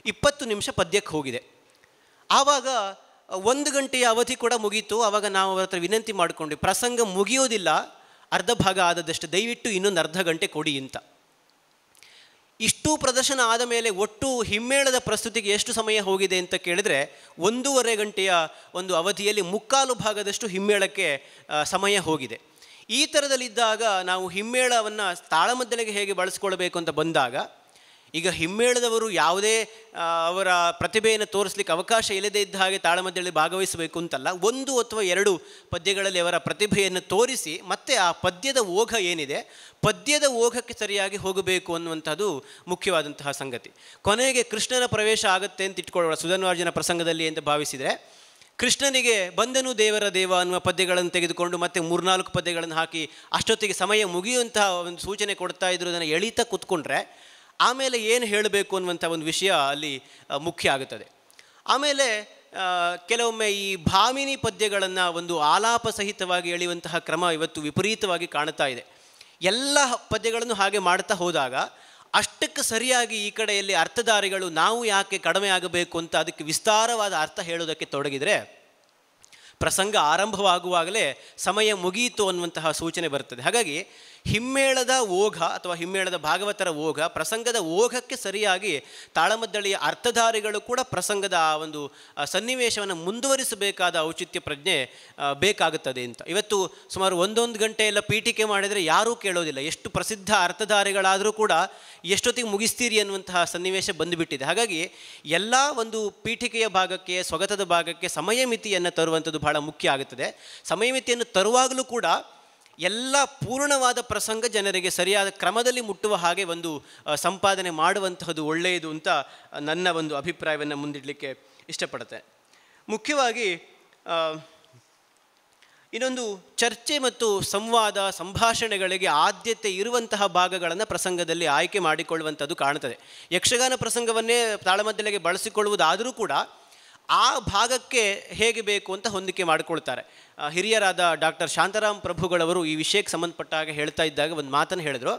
20 ನಿಮಿಷ ಪದ್ಯಕ್ಕೆ ಹೋಗಿದೆ. ಆವಾಗ 1 ಗಂಟೆಯ ಅವಧಿ ಕೂಡ ಮುಗೀತು. ಆವಾಗ ನಾವು ಅವ್ರ ಹತ್ರ ವಿನಂತಿ ಮಾಡಿಕೊಂಡ್ವಿ, ಪ್ರಸಂಗ ಮುಗಿಯೋದಿಲ್ಲ, ಅರ್ಧ ಭಾಗ ಆದದಷ್ಟು, ದಯವಿಟ್ಟು ಇನ್ನೊಂದು ಅರ್ಧ ಗಂಟೆ ಕೊಡಿ ಅಂತ. ಇಷ್ಟು ಪ್ರದರ್ಶನ ಆದ ಮೇಲೆ ಒಟ್ಟು ಹಿಮ್ಮೇಳದ ಪ್ರಸ್ತುತಿಗೆ ಎಷ್ಟು ಸಮಯ ಹೋಗಿದೆ ಅಂತ ಕೇಳಿದರೆ 1.5 ಗಂಟೆಯ ಒಂದು ಅವಧಿಯಲ್ಲಿ 3/4 ಭಾಗದಷ್ಟು ಹಿಮ್ಮೇಳಕ್ಕೆ ಸಮಯ ಹೋಗಿದೆ. ಈ ಥರದಲ್ಲಿದ್ದಾಗ ನಾವು ಹಿಮ್ಮೇಳವನ್ನು ತಾಳಮದ್ದಳೆಗೆ ಹೇಗೆ ಬಳಸ್ಕೊಳ್ಬೇಕು ಅಂತ ಬಂದಾಗ, ಈಗ ಹಿಮ್ಮೇಳದವರು ಯಾವುದೇ ಅವರ ಪ್ರತಿಭೆಯನ್ನು ತೋರಿಸ್ಲಿಕ್ಕೆ ಅವಕಾಶ ಇಲ್ಲದೇ ಇದ್ದ ಹಾಗೆ ತಾಳಮದ್ದಳೆ ಭಾಗವಹಿಸಬೇಕು ಅಂತಲ್ಲ, 1 ಅಥವಾ 2 ಪದ್ಯಗಳಲ್ಲಿ ಅವರ ಪ್ರತಿಭೆಯನ್ನು ತೋರಿಸಿ ಮತ್ತೆ ಆ ಪದ್ಯದ ಓಘ ಏನಿದೆ, ಪದ್ಯದ ಓಘಕ್ಕೆ ಸರಿಯಾಗಿ ಹೋಗಬೇಕು ಅನ್ನುವಂಥದ್ದು ಮುಖ್ಯವಾದಂತಹ ಸಂಗತಿ. ಕೊನೆಗೆ ಕೃಷ್ಣನ ಪ್ರವೇಶ ಆಗುತ್ತೆ ಅಂತ ಇಟ್ಕೊಳ್ಳೋಣ ಸುಧನ್ವಾರ್ಜುನ ಪ್ರಸಂಗದಲ್ಲಿ ಅಂತ ಭಾವಿಸಿದರೆ, ಕೃಷ್ಣನಿಗೆ ಬಂದನು ದೇವರ ದೇವ ಅನ್ನುವ ಪದ್ಯಗಳನ್ನು ತೆಗೆದುಕೊಂಡು ಮತ್ತೆ 3-4 ಪದ್ಯಗಳನ್ನು ಹಾಕಿ ಅಷ್ಟೊತ್ತಿಗೆ ಸಮಯ ಮುಗಿಯುವಂತಹ ಒಂದು ಸೂಚನೆ ಕೊಡ್ತಾ ಇದ್ರು. ಅದನ್ನು ಎಳೀತಾ ಕೂತ್ಕೊಂಡ್ರೆ ಆಮೇಲೆ ಏನು ಹೇಳಬೇಕು ಅನ್ನುವಂಥ ಒಂದು ವಿಷಯ ಅಲ್ಲಿ ಮುಖ್ಯ ಆಗುತ್ತದೆ. ಆಮೇಲೆ ಕೆಲವೊಮ್ಮೆ ಈ ಭಾಮಿನಿ ಪದ್ಯಗಳನ್ನು ಒಂದು ಆಲಾಪ ಸಹಿತವಾಗಿ ಎಳೆಯುವಂತಹ ಕ್ರಮ ಇವತ್ತು ವಿಪರೀತವಾಗಿ ಕಾಣ್ತಾ ಇದೆ. ಎಲ್ಲ ಪದ್ಯಗಳನ್ನು ಹಾಗೆ ಮಾಡ್ತಾ ಹೋದಾಗ ಅಷ್ಟಕ್ಕೆ ಸರಿಯಾಗಿ ಈ ಕಡೆಯಲ್ಲಿ ಅರ್ಥಧಾರಿಗಳು ನಾವು ಯಾಕೆ ಕಡಿಮೆ ಆಗಬೇಕು ಅಂತ ಅದಕ್ಕೆ ವಿಸ್ತಾರವಾದ ಅರ್ಥ ಹೇಳೋದಕ್ಕೆ ತೊಡಗಿದರೆ ಪ್ರಸಂಗ ಆರಂಭವಾಗುವಾಗಲೇ ಸಮಯ ಮುಗಿಯಿತು ಅನ್ನುವಂತಹ ಸೂಚನೆ ಬರ್ತದೆ. ಹಾಗಾಗಿ ಹಿಮ್ಮೇಳದ ಓಘ ಅಥವಾ ಹಿಮ್ಮೇಳದ ಭಾಗವತರ ಓಘ, ಪ್ರಸಂಗದ ಓಘಕ್ಕೆ ಸರಿಯಾಗಿ ತಾಳಮದ್ದಳೆಯ ಅರ್ಥಧಾರಿಗಳು ಕೂಡ ಪ್ರಸಂಗದ ಆ ಒಂದು ಸನ್ನಿವೇಶವನ್ನು ಮುಂದುವರಿಸಬೇಕಾದ ಔಚಿತ್ಯ ಪ್ರಜ್ಞೆ ಬೇಕಾಗುತ್ತದೆ ಅಂತ. ಇವತ್ತು ಸುಮಾರು 1 ಗಂಟೆ ಎಲ್ಲ ಪೀಠಿಕೆ ಮಾಡಿದರೆ ಯಾರೂ ಕೇಳೋದಿಲ್ಲ. ಎಷ್ಟು ಪ್ರಸಿದ್ಧ ಅರ್ಥಧಾರಿಗಳಾದರೂ ಕೂಡ ಎಷ್ಟೊತ್ತಿಗೆ ಮುಗಿಸ್ತೀರಿ ಅನ್ನುವಂತಹ ಸನ್ನಿವೇಶ ಬಂದುಬಿಟ್ಟಿದೆ. ಹಾಗಾಗಿ ಎಲ್ಲ ಒಂದು ಪೀಠಿಕೆಯ ಭಾಗಕ್ಕೆ, ಸ್ವಗತದ ಭಾಗಕ್ಕೆ ಸಮಯ ಮಿತಿಯನ್ನು ತರುವಂಥದ್ದು ಬಹಳ ಮುಖ್ಯ ಆಗುತ್ತದೆ. ಸಮಯ ಮಿತಿಯನ್ನು ತರುವಾಗಲೂ ಕೂಡ ಎಲ್ಲ ಪೂರ್ಣವಾದ ಪ್ರಸಂಗ ಜನರಿಗೆ ಸರಿಯಾದ ಕ್ರಮದಲ್ಲಿ ಮುಟ್ಟುವ ಹಾಗೆ ಒಂದು ಸಂಪಾದನೆ ಮಾಡುವಂತಹದ್ದು ಒಳ್ಳೆಯದು ಅಂತ ನನ್ನ ಒಂದು ಅಭಿಪ್ರಾಯವನ್ನು ಮುಂದಿಡಲಿಕ್ಕೆ ಇಷ್ಟಪಡುತ್ತೆ. ಮುಖ್ಯವಾಗಿ ಇನ್ನೊಂದು ಚರ್ಚೆ ಮತ್ತು ಸಂವಾದ, ಸಂಭಾಷಣೆಗಳಿಗೆ ಆದ್ಯತೆ ಇರುವಂತಹ ಭಾಗಗಳನ್ನು ಪ್ರಸಂಗದಲ್ಲಿ ಆಯ್ಕೆ ಮಾಡಿಕೊಳ್ಳುವಂಥದ್ದು ಕಾಣುತ್ತದೆ. ಯಕ್ಷಗಾನ ಪ್ರಸಂಗವನ್ನೇ ತಾಳಮದ್ದಳೆಗೆ ಬಳಸಿಕೊಳ್ಳುವುದಾದರೂ ಕೂಡ ಆ ಭಾಗಕ್ಕೆ ಹೇಗೆ ಬೇಕು ಅಂತ ಹೊಂದಿಕೆ ಮಾಡಿಕೊಳ್ತಾರೆ. ಹಿರಿಯರಾದ ಡಾಕ್ಟರ್ ಶಾಂತಾರಾಮ್ ಪ್ರಭುಗಳವರು ಈ ವಿಷಯಕ್ಕೆ ಸಂಬಂಧಪಟ್ಟ ಹಾಗೆ ಹೇಳ್ತಾ ಇದ್ದಾಗ ಒಂದು ಮಾತನ್ನು ಹೇಳಿದ್ರು.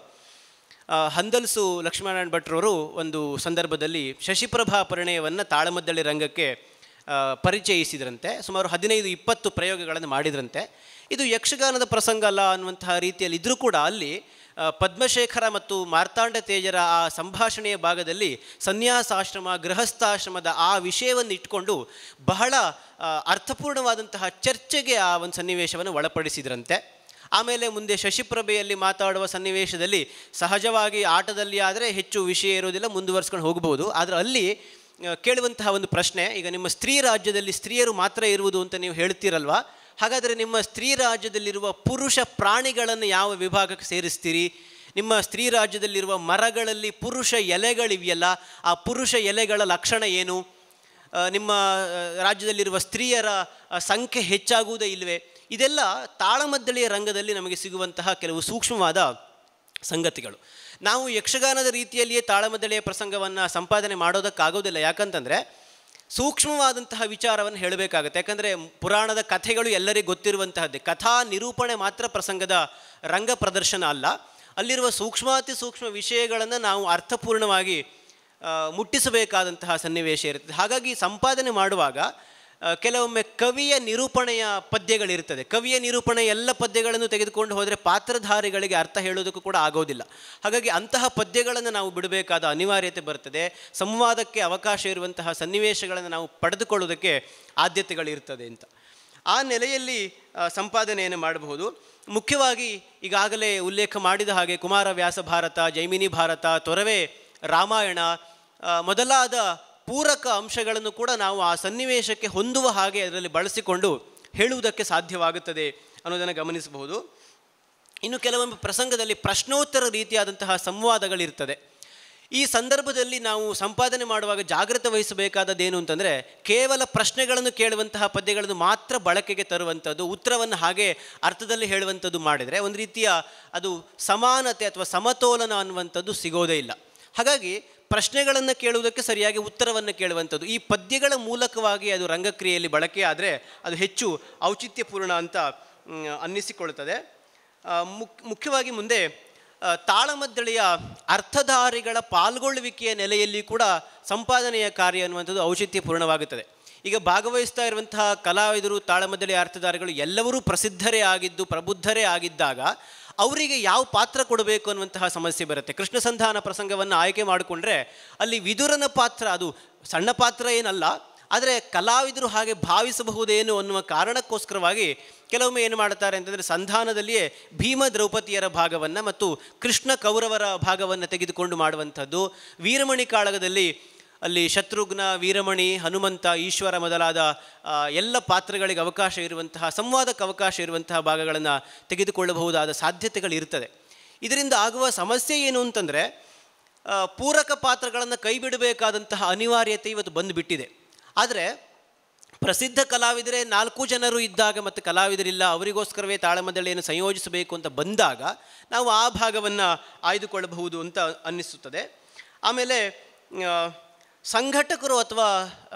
ಹಂದಲ್ಸು ಲಕ್ಷ್ಮೀನಾರಾಯಣ ಭಟ್ರವರು ಒಂದು ಸಂದರ್ಭದಲ್ಲಿ ಶಶಿಪ್ರಭಾ ಪರಿಣಯವನ್ನು ತಾಳಮದ್ದಳೆ ರಂಗಕ್ಕೆ ಪರಿಚಯಿಸಿದ್ರಂತೆ. ಸುಮಾರು 15-20 ಪ್ರಯೋಗಗಳನ್ನು ಮಾಡಿದ್ರಂತೆ. ಇದು ಯಕ್ಷಗಾನದ ಪ್ರಸಂಗ ಅಲ್ಲ ಅನ್ನುವಂತಹ ರೀತಿಯಲ್ಲಿ ಇದ್ದರೂ ಕೂಡ ಅಲ್ಲಿ ಪದ್ಮಶೇಖರ ಮತ್ತು ಮಾರ್ತಾಂಡ ತೇಜರ ಆ ಸಂಭಾಷಣೆಯ ಭಾಗದಲ್ಲಿ ಸನ್ಯಾಸಾಶ್ರಮ, ಗೃಹಸ್ಥಾಶ್ರಮದ ಆ ವಿಷಯವನ್ನು ಇಟ್ಕೊಂಡು ಬಹಳ ಅರ್ಥಪೂರ್ಣವಾದಂತಹ ಚರ್ಚೆಗೆ ಆ ಒಂದು ಸನ್ನಿವೇಶವನ್ನು ಒಳಪಡಿಸಿದ್ರಂತೆ. ಆಮೇಲೆ ಮುಂದೆ ಶಶಿಪ್ರಭೆಯಲ್ಲಿ ಮಾತಾಡುವ ಸನ್ನಿವೇಶದಲ್ಲಿ ಸಹಜವಾಗಿ ಆಟದಲ್ಲಿ ಆದರೆ ಹೆಚ್ಚು ವಿಷಯ ಇರೋದಿಲ್ಲ, ಮುಂದುವರಿಸ್ಕೊಂಡು ಹೋಗ್ಬೋದು. ಆದರೆ ಅಲ್ಲಿ ಕೇಳುವಂತಹ ಒಂದು ಪ್ರಶ್ನೆ, ಈಗ ನಿಮ್ಮ ಸ್ತ್ರೀ ರಾಜ್ಯದಲ್ಲಿ ಸ್ತ್ರೀಯರು ಮಾತ್ರ ಇರುವುದು ಅಂತ ನೀವು ಹೇಳ್ತೀರಲ್ವಾ, ಹಾಗಾದರೆ ನಿಮ್ಮ ಸ್ತ್ರೀ ರಾಜ್ಯದಲ್ಲಿರುವ ಪುರುಷ ಪ್ರಾಣಿಗಳನ್ನು ಯಾವ ವಿಭಾಗಕ್ಕೆ ಸೇರಿಸ್ತೀರಿ? ನಿಮ್ಮ ಸ್ತ್ರೀ ರಾಜ್ಯದಲ್ಲಿರುವ ಮರಗಳಲ್ಲಿ ಪುರುಷ ಎಲೆಗಳಿವೆಯಲ್ಲ, ಆ ಪುರುಷ ಎಲೆಗಳ ಲಕ್ಷಣ ಏನು? ನಿಮ್ಮ ರಾಜ್ಯದಲ್ಲಿರುವ ಸ್ತ್ರೀಯರ ಸಂಖ್ಯೆ ಹೆಚ್ಚಾಗುವುದೇ ಇಲ್ಲವೇ? ಇದೆಲ್ಲ ತಾಳಮದ್ದಳೆಯ ರಂಗದಲ್ಲಿ ನಮಗೆ ಸಿಗುವಂತಹ ಕೆಲವು ಸೂಕ್ಷ್ಮವಾದ ಸಂಗತಿಗಳು. ನಾವು ಯಕ್ಷಗಾನದ ರೀತಿಯಲ್ಲಿಯೇ ತಾಳಮದ್ದಳೆಯ ಪ್ರಸಂಗವನ್ನು ಸಂಪಾದನೆ ಮಾಡೋದಕ್ಕಾಗೋದಿಲ್ಲ. ಯಾಕಂತಂದರೆ ಸೂಕ್ಷ್ಮವಾದಂತಹ ವಿಚಾರವನ್ನು ಹೇಳಬೇಕಾಗತ್ತೆ. ಯಾಕಂದರೆ ಪುರಾಣದ ಕಥೆಗಳು ಎಲ್ಲರಿಗೂ ಗೊತ್ತಿರುವಂತಹದ್ದೇ. ಕಥಾ ನಿರೂಪಣೆ ಮಾತ್ರ ಪ್ರಸಂಗದ ರಂಗ ಪ್ರದರ್ಶನ ಅಲ್ಲ. ಅಲ್ಲಿರುವ ಸೂಕ್ಷ್ಮಾತಿ ಸೂಕ್ಷ್ಮ ವಿಷಯಗಳನ್ನು ನಾವು ಅರ್ಥಪೂರ್ಣವಾಗಿ ಮುಟ್ಟಿಸಬೇಕಾದಂತಹ ಸನ್ನಿವೇಶ ಇರ್ತದೆ. ಹಾಗಾಗಿ ಸಂಪಾದನೆ ಮಾಡುವಾಗ ಕೆಲವೊಮ್ಮೆ ಕವಿಯ ನಿರೂಪಣೆಯ ಪದ್ಯಗಳಿರ್ತದೆ. ಕವಿಯ ನಿರೂಪಣೆ ಎಲ್ಲ ಪದ್ಯಗಳನ್ನು ತೆಗೆದುಕೊಂಡು ಹೋದರೆ ಪಾತ್ರಧಾರಿಗಳಿಗೆ ಅರ್ಥ ಹೇಳೋದಕ್ಕೂ ಕೂಡ ಆಗೋದಿಲ್ಲ. ಹಾಗಾಗಿ ಅಂತಹ ಪದ್ಯಗಳನ್ನು ನಾವು ಬಿಡಬೇಕಾದ ಅನಿವಾರ್ಯತೆ ಬರ್ತದೆ. ಸಂವಾದಕ್ಕೆ ಅವಕಾಶ ಇರುವಂತಹ ಸನ್ನಿವೇಶಗಳನ್ನು ನಾವು ಪಡೆದುಕೊಳ್ಳೋದಕ್ಕೆ ಆದ್ಯತೆಗಳಿರ್ತದೆ ಅಂತ. ಆ ನೆಲೆಯಲ್ಲಿ ಸಂಪಾದನೆಯನ್ನು ಮಾಡಬಹುದು. ಮುಖ್ಯವಾಗಿ ಈಗಾಗಲೇ ಉಲ್ಲೇಖ ಮಾಡಿದ ಹಾಗೆ ಕುಮಾರವ್ಯಾಸ ಭಾರತ, ಜೈಮಿನಿ ಭಾರತ, ತೊರವೆ ರಾಮಾಯಣ, ಮೊದಲಾದ ಪೂರಕ ಅಂಶಗಳನ್ನು ಕೂಡ ನಾವು ಆ ಸನ್ನಿವೇಶಕ್ಕೆ ಹೊಂದುವ ಹಾಗೆ ಅದರಲ್ಲಿ ಬಳಸಿಕೊಂಡು ಹೇಳುವುದಕ್ಕೆ ಸಾಧ್ಯವಾಗುತ್ತದೆ ಅನ್ನೋದನ್ನು ಗಮನಿಸಬಹುದು. ಇನ್ನು ಕೆಲವೊಮ್ಮೆ ಪ್ರಸಂಗದಲ್ಲಿ ಪ್ರಶ್ನೋತ್ತರ ರೀತಿಯಾದಂತಹ ಸಂವಾದಗಳಿರ್ತದೆ. ಈ ಸಂದರ್ಭದಲ್ಲಿ ನಾವು ಸಂಪಾದನೆ ಮಾಡುವಾಗ ಜಾಗ್ರತೆ ವಹಿಸಬೇಕಾದದ್ದೇನು ಅಂತಂದರೆ, ಕೇವಲ ಪ್ರಶ್ನೆಗಳನ್ನು ಕೇಳುವಂತಹ ಪದ್ಯಗಳನ್ನು ಮಾತ್ರ ಬಳಕೆಗೆ ತರುವಂಥದ್ದು, ಉತ್ತರವನ್ನು ಹಾಗೆ ಅರ್ಥದಲ್ಲಿ ಹೇಳುವಂಥದ್ದು ಮಾಡಿದರೆ ಒಂದು ರೀತಿಯ ಅದು ಸಮಾನತೆ ಅಥವಾ ಸಮತೋಲನ ಅನ್ನುವಂಥದ್ದು ಸಿಗೋದೇ ಇಲ್ಲ. ಹಾಗಾಗಿ ಪ್ರಶ್ನೆಗಳನ್ನು ಕೇಳುವುದಕ್ಕೆ ಸರಿಯಾಗಿ ಉತ್ತರವನ್ನು ಕೇಳುವಂಥದ್ದು, ಈ ಪದ್ಯಗಳ ಮೂಲಕವಾಗಿ ಅದು ರಂಗಕ್ರಿಯೆಯಲ್ಲಿ ಬಳಕೆ ಆದರೆ ಅದು ಹೆಚ್ಚು ಔಚಿತ್ಯಪೂರ್ಣ ಅಂತ ಅನ್ನಿಸಿಕೊಳ್ಳುತ್ತದೆ. ಮುಖ್ಯವಾಗಿ ಮುಂದೆ ತಾಳಮದ್ದಳೆಯ ಅರ್ಥಧಾರಿಗಳ ಪಾಲ್ಗೊಳ್ಳುವಿಕೆಯ ನೆಲೆಯಲ್ಲಿ ಕೂಡ ಸಂಪಾದನೆಯ ಕಾರ್ಯ ಅನ್ನುವಂಥದ್ದು ಔಚಿತ್ಯಪೂರ್ಣವಾಗುತ್ತದೆ. ಈಗ ಭಾಗವಹಿಸ್ತಾ ಇರುವಂತಹ ಕಲಾವಿದರು, ತಾಳಮದ್ದಳೆಯ ಅರ್ಥಧಾರಿಗಳು ಎಲ್ಲರೂ ಪ್ರಸಿದ್ಧರೇ ಆಗಿದ್ದು ಪ್ರಬುದ್ಧರೇ ಆಗಿದ್ದಾಗ ಅವರಿಗೆ ಯಾವ ಪಾತ್ರ ಕೊಡಬೇಕು ಅನ್ನುವಂತಹ ಸಮಸ್ಯೆ ಬರುತ್ತೆ. ಕೃಷ್ಣ ಸಂಧಾನ ಪ್ರಸಂಗವನ್ನು ಆಯ್ಕೆ ಮಾಡಿಕೊಂಡ್ರೆ ಅಲ್ಲಿ ವಿದುರನ ಪಾತ್ರ ಅದು ಸಣ್ಣ ಪಾತ್ರ ಏನಲ್ಲ, ಆದರೆ ಕಲಾವಿದರು ಹಾಗೆ ಭಾವಿಸಬಹುದೇನು ಅನ್ನುವ ಕಾರಣಕ್ಕೋಸ್ಕರವಾಗಿ ಕೆಲವೊಮ್ಮೆ ಏನು ಮಾಡ್ತಾರೆ ಅಂತಂದರೆ ಸಂಧಾನದಲ್ಲಿಯೇ ಭೀಮ ದ್ರೌಪದಿಯರ ಭಾಗವನ್ನು ಮತ್ತು ಕೃಷ್ಣ ಕೌರವರ ಭಾಗವನ್ನು ತೆಗೆದುಕೊಂಡು ಮಾಡುವಂಥದ್ದು. ವೀರಮಣಿ ಕಾಳಗದಲ್ಲಿ ಅಲ್ಲಿ ಶತ್ರುಘ್ನ, ವೀರಮಣಿ, ಹನುಮಂತ, ಈಶ್ವರ ಮೊದಲಾದ ಎಲ್ಲ ಪಾತ್ರಗಳಿಗೆ ಅವಕಾಶ ಇರುವಂತಹ, ಸಂವಾದಕ್ಕೆ ಅವಕಾಶ ಇರುವಂತಹ ಭಾಗಗಳನ್ನು ತೆಗೆದುಕೊಳ್ಳಬಹುದಾದ ಸಾಧ್ಯತೆಗಳಿರ್ತದೆ. ಇದರಿಂದ ಆಗುವ ಸಮಸ್ಯೆ ಏನು ಅಂತಂದರೆ ಪೂರಕ ಪಾತ್ರಗಳನ್ನು ಕೈ ಬಿಡಬೇಕಾದಂತಹ ಅನಿವಾರ್ಯತೆ ಇವತ್ತು ಬಂದುಬಿಟ್ಟಿದೆ. ಆದರೆ ಪ್ರಸಿದ್ಧ ಕಲಾವಿದರೇ 4 ಜನರು ಇದ್ದಾಗ ಮತ್ತು ಕಲಾವಿದರಿಲ್ಲ, ಅವರಿಗೋಸ್ಕರವೇ ತಾಳಮದ್ದಳೆಯನ್ನು ಸಂಯೋಜಿಸಬೇಕು ಅಂತ ಬಂದಾಗ ನಾವು ಆ ಭಾಗವನ್ನು ಆಯ್ದುಕೊಳ್ಳಬಹುದು ಅಂತ ಅನ್ನಿಸುತ್ತದೆ. ಆಮೇಲೆ ಸಂಘಟಕರು ಅಥವಾ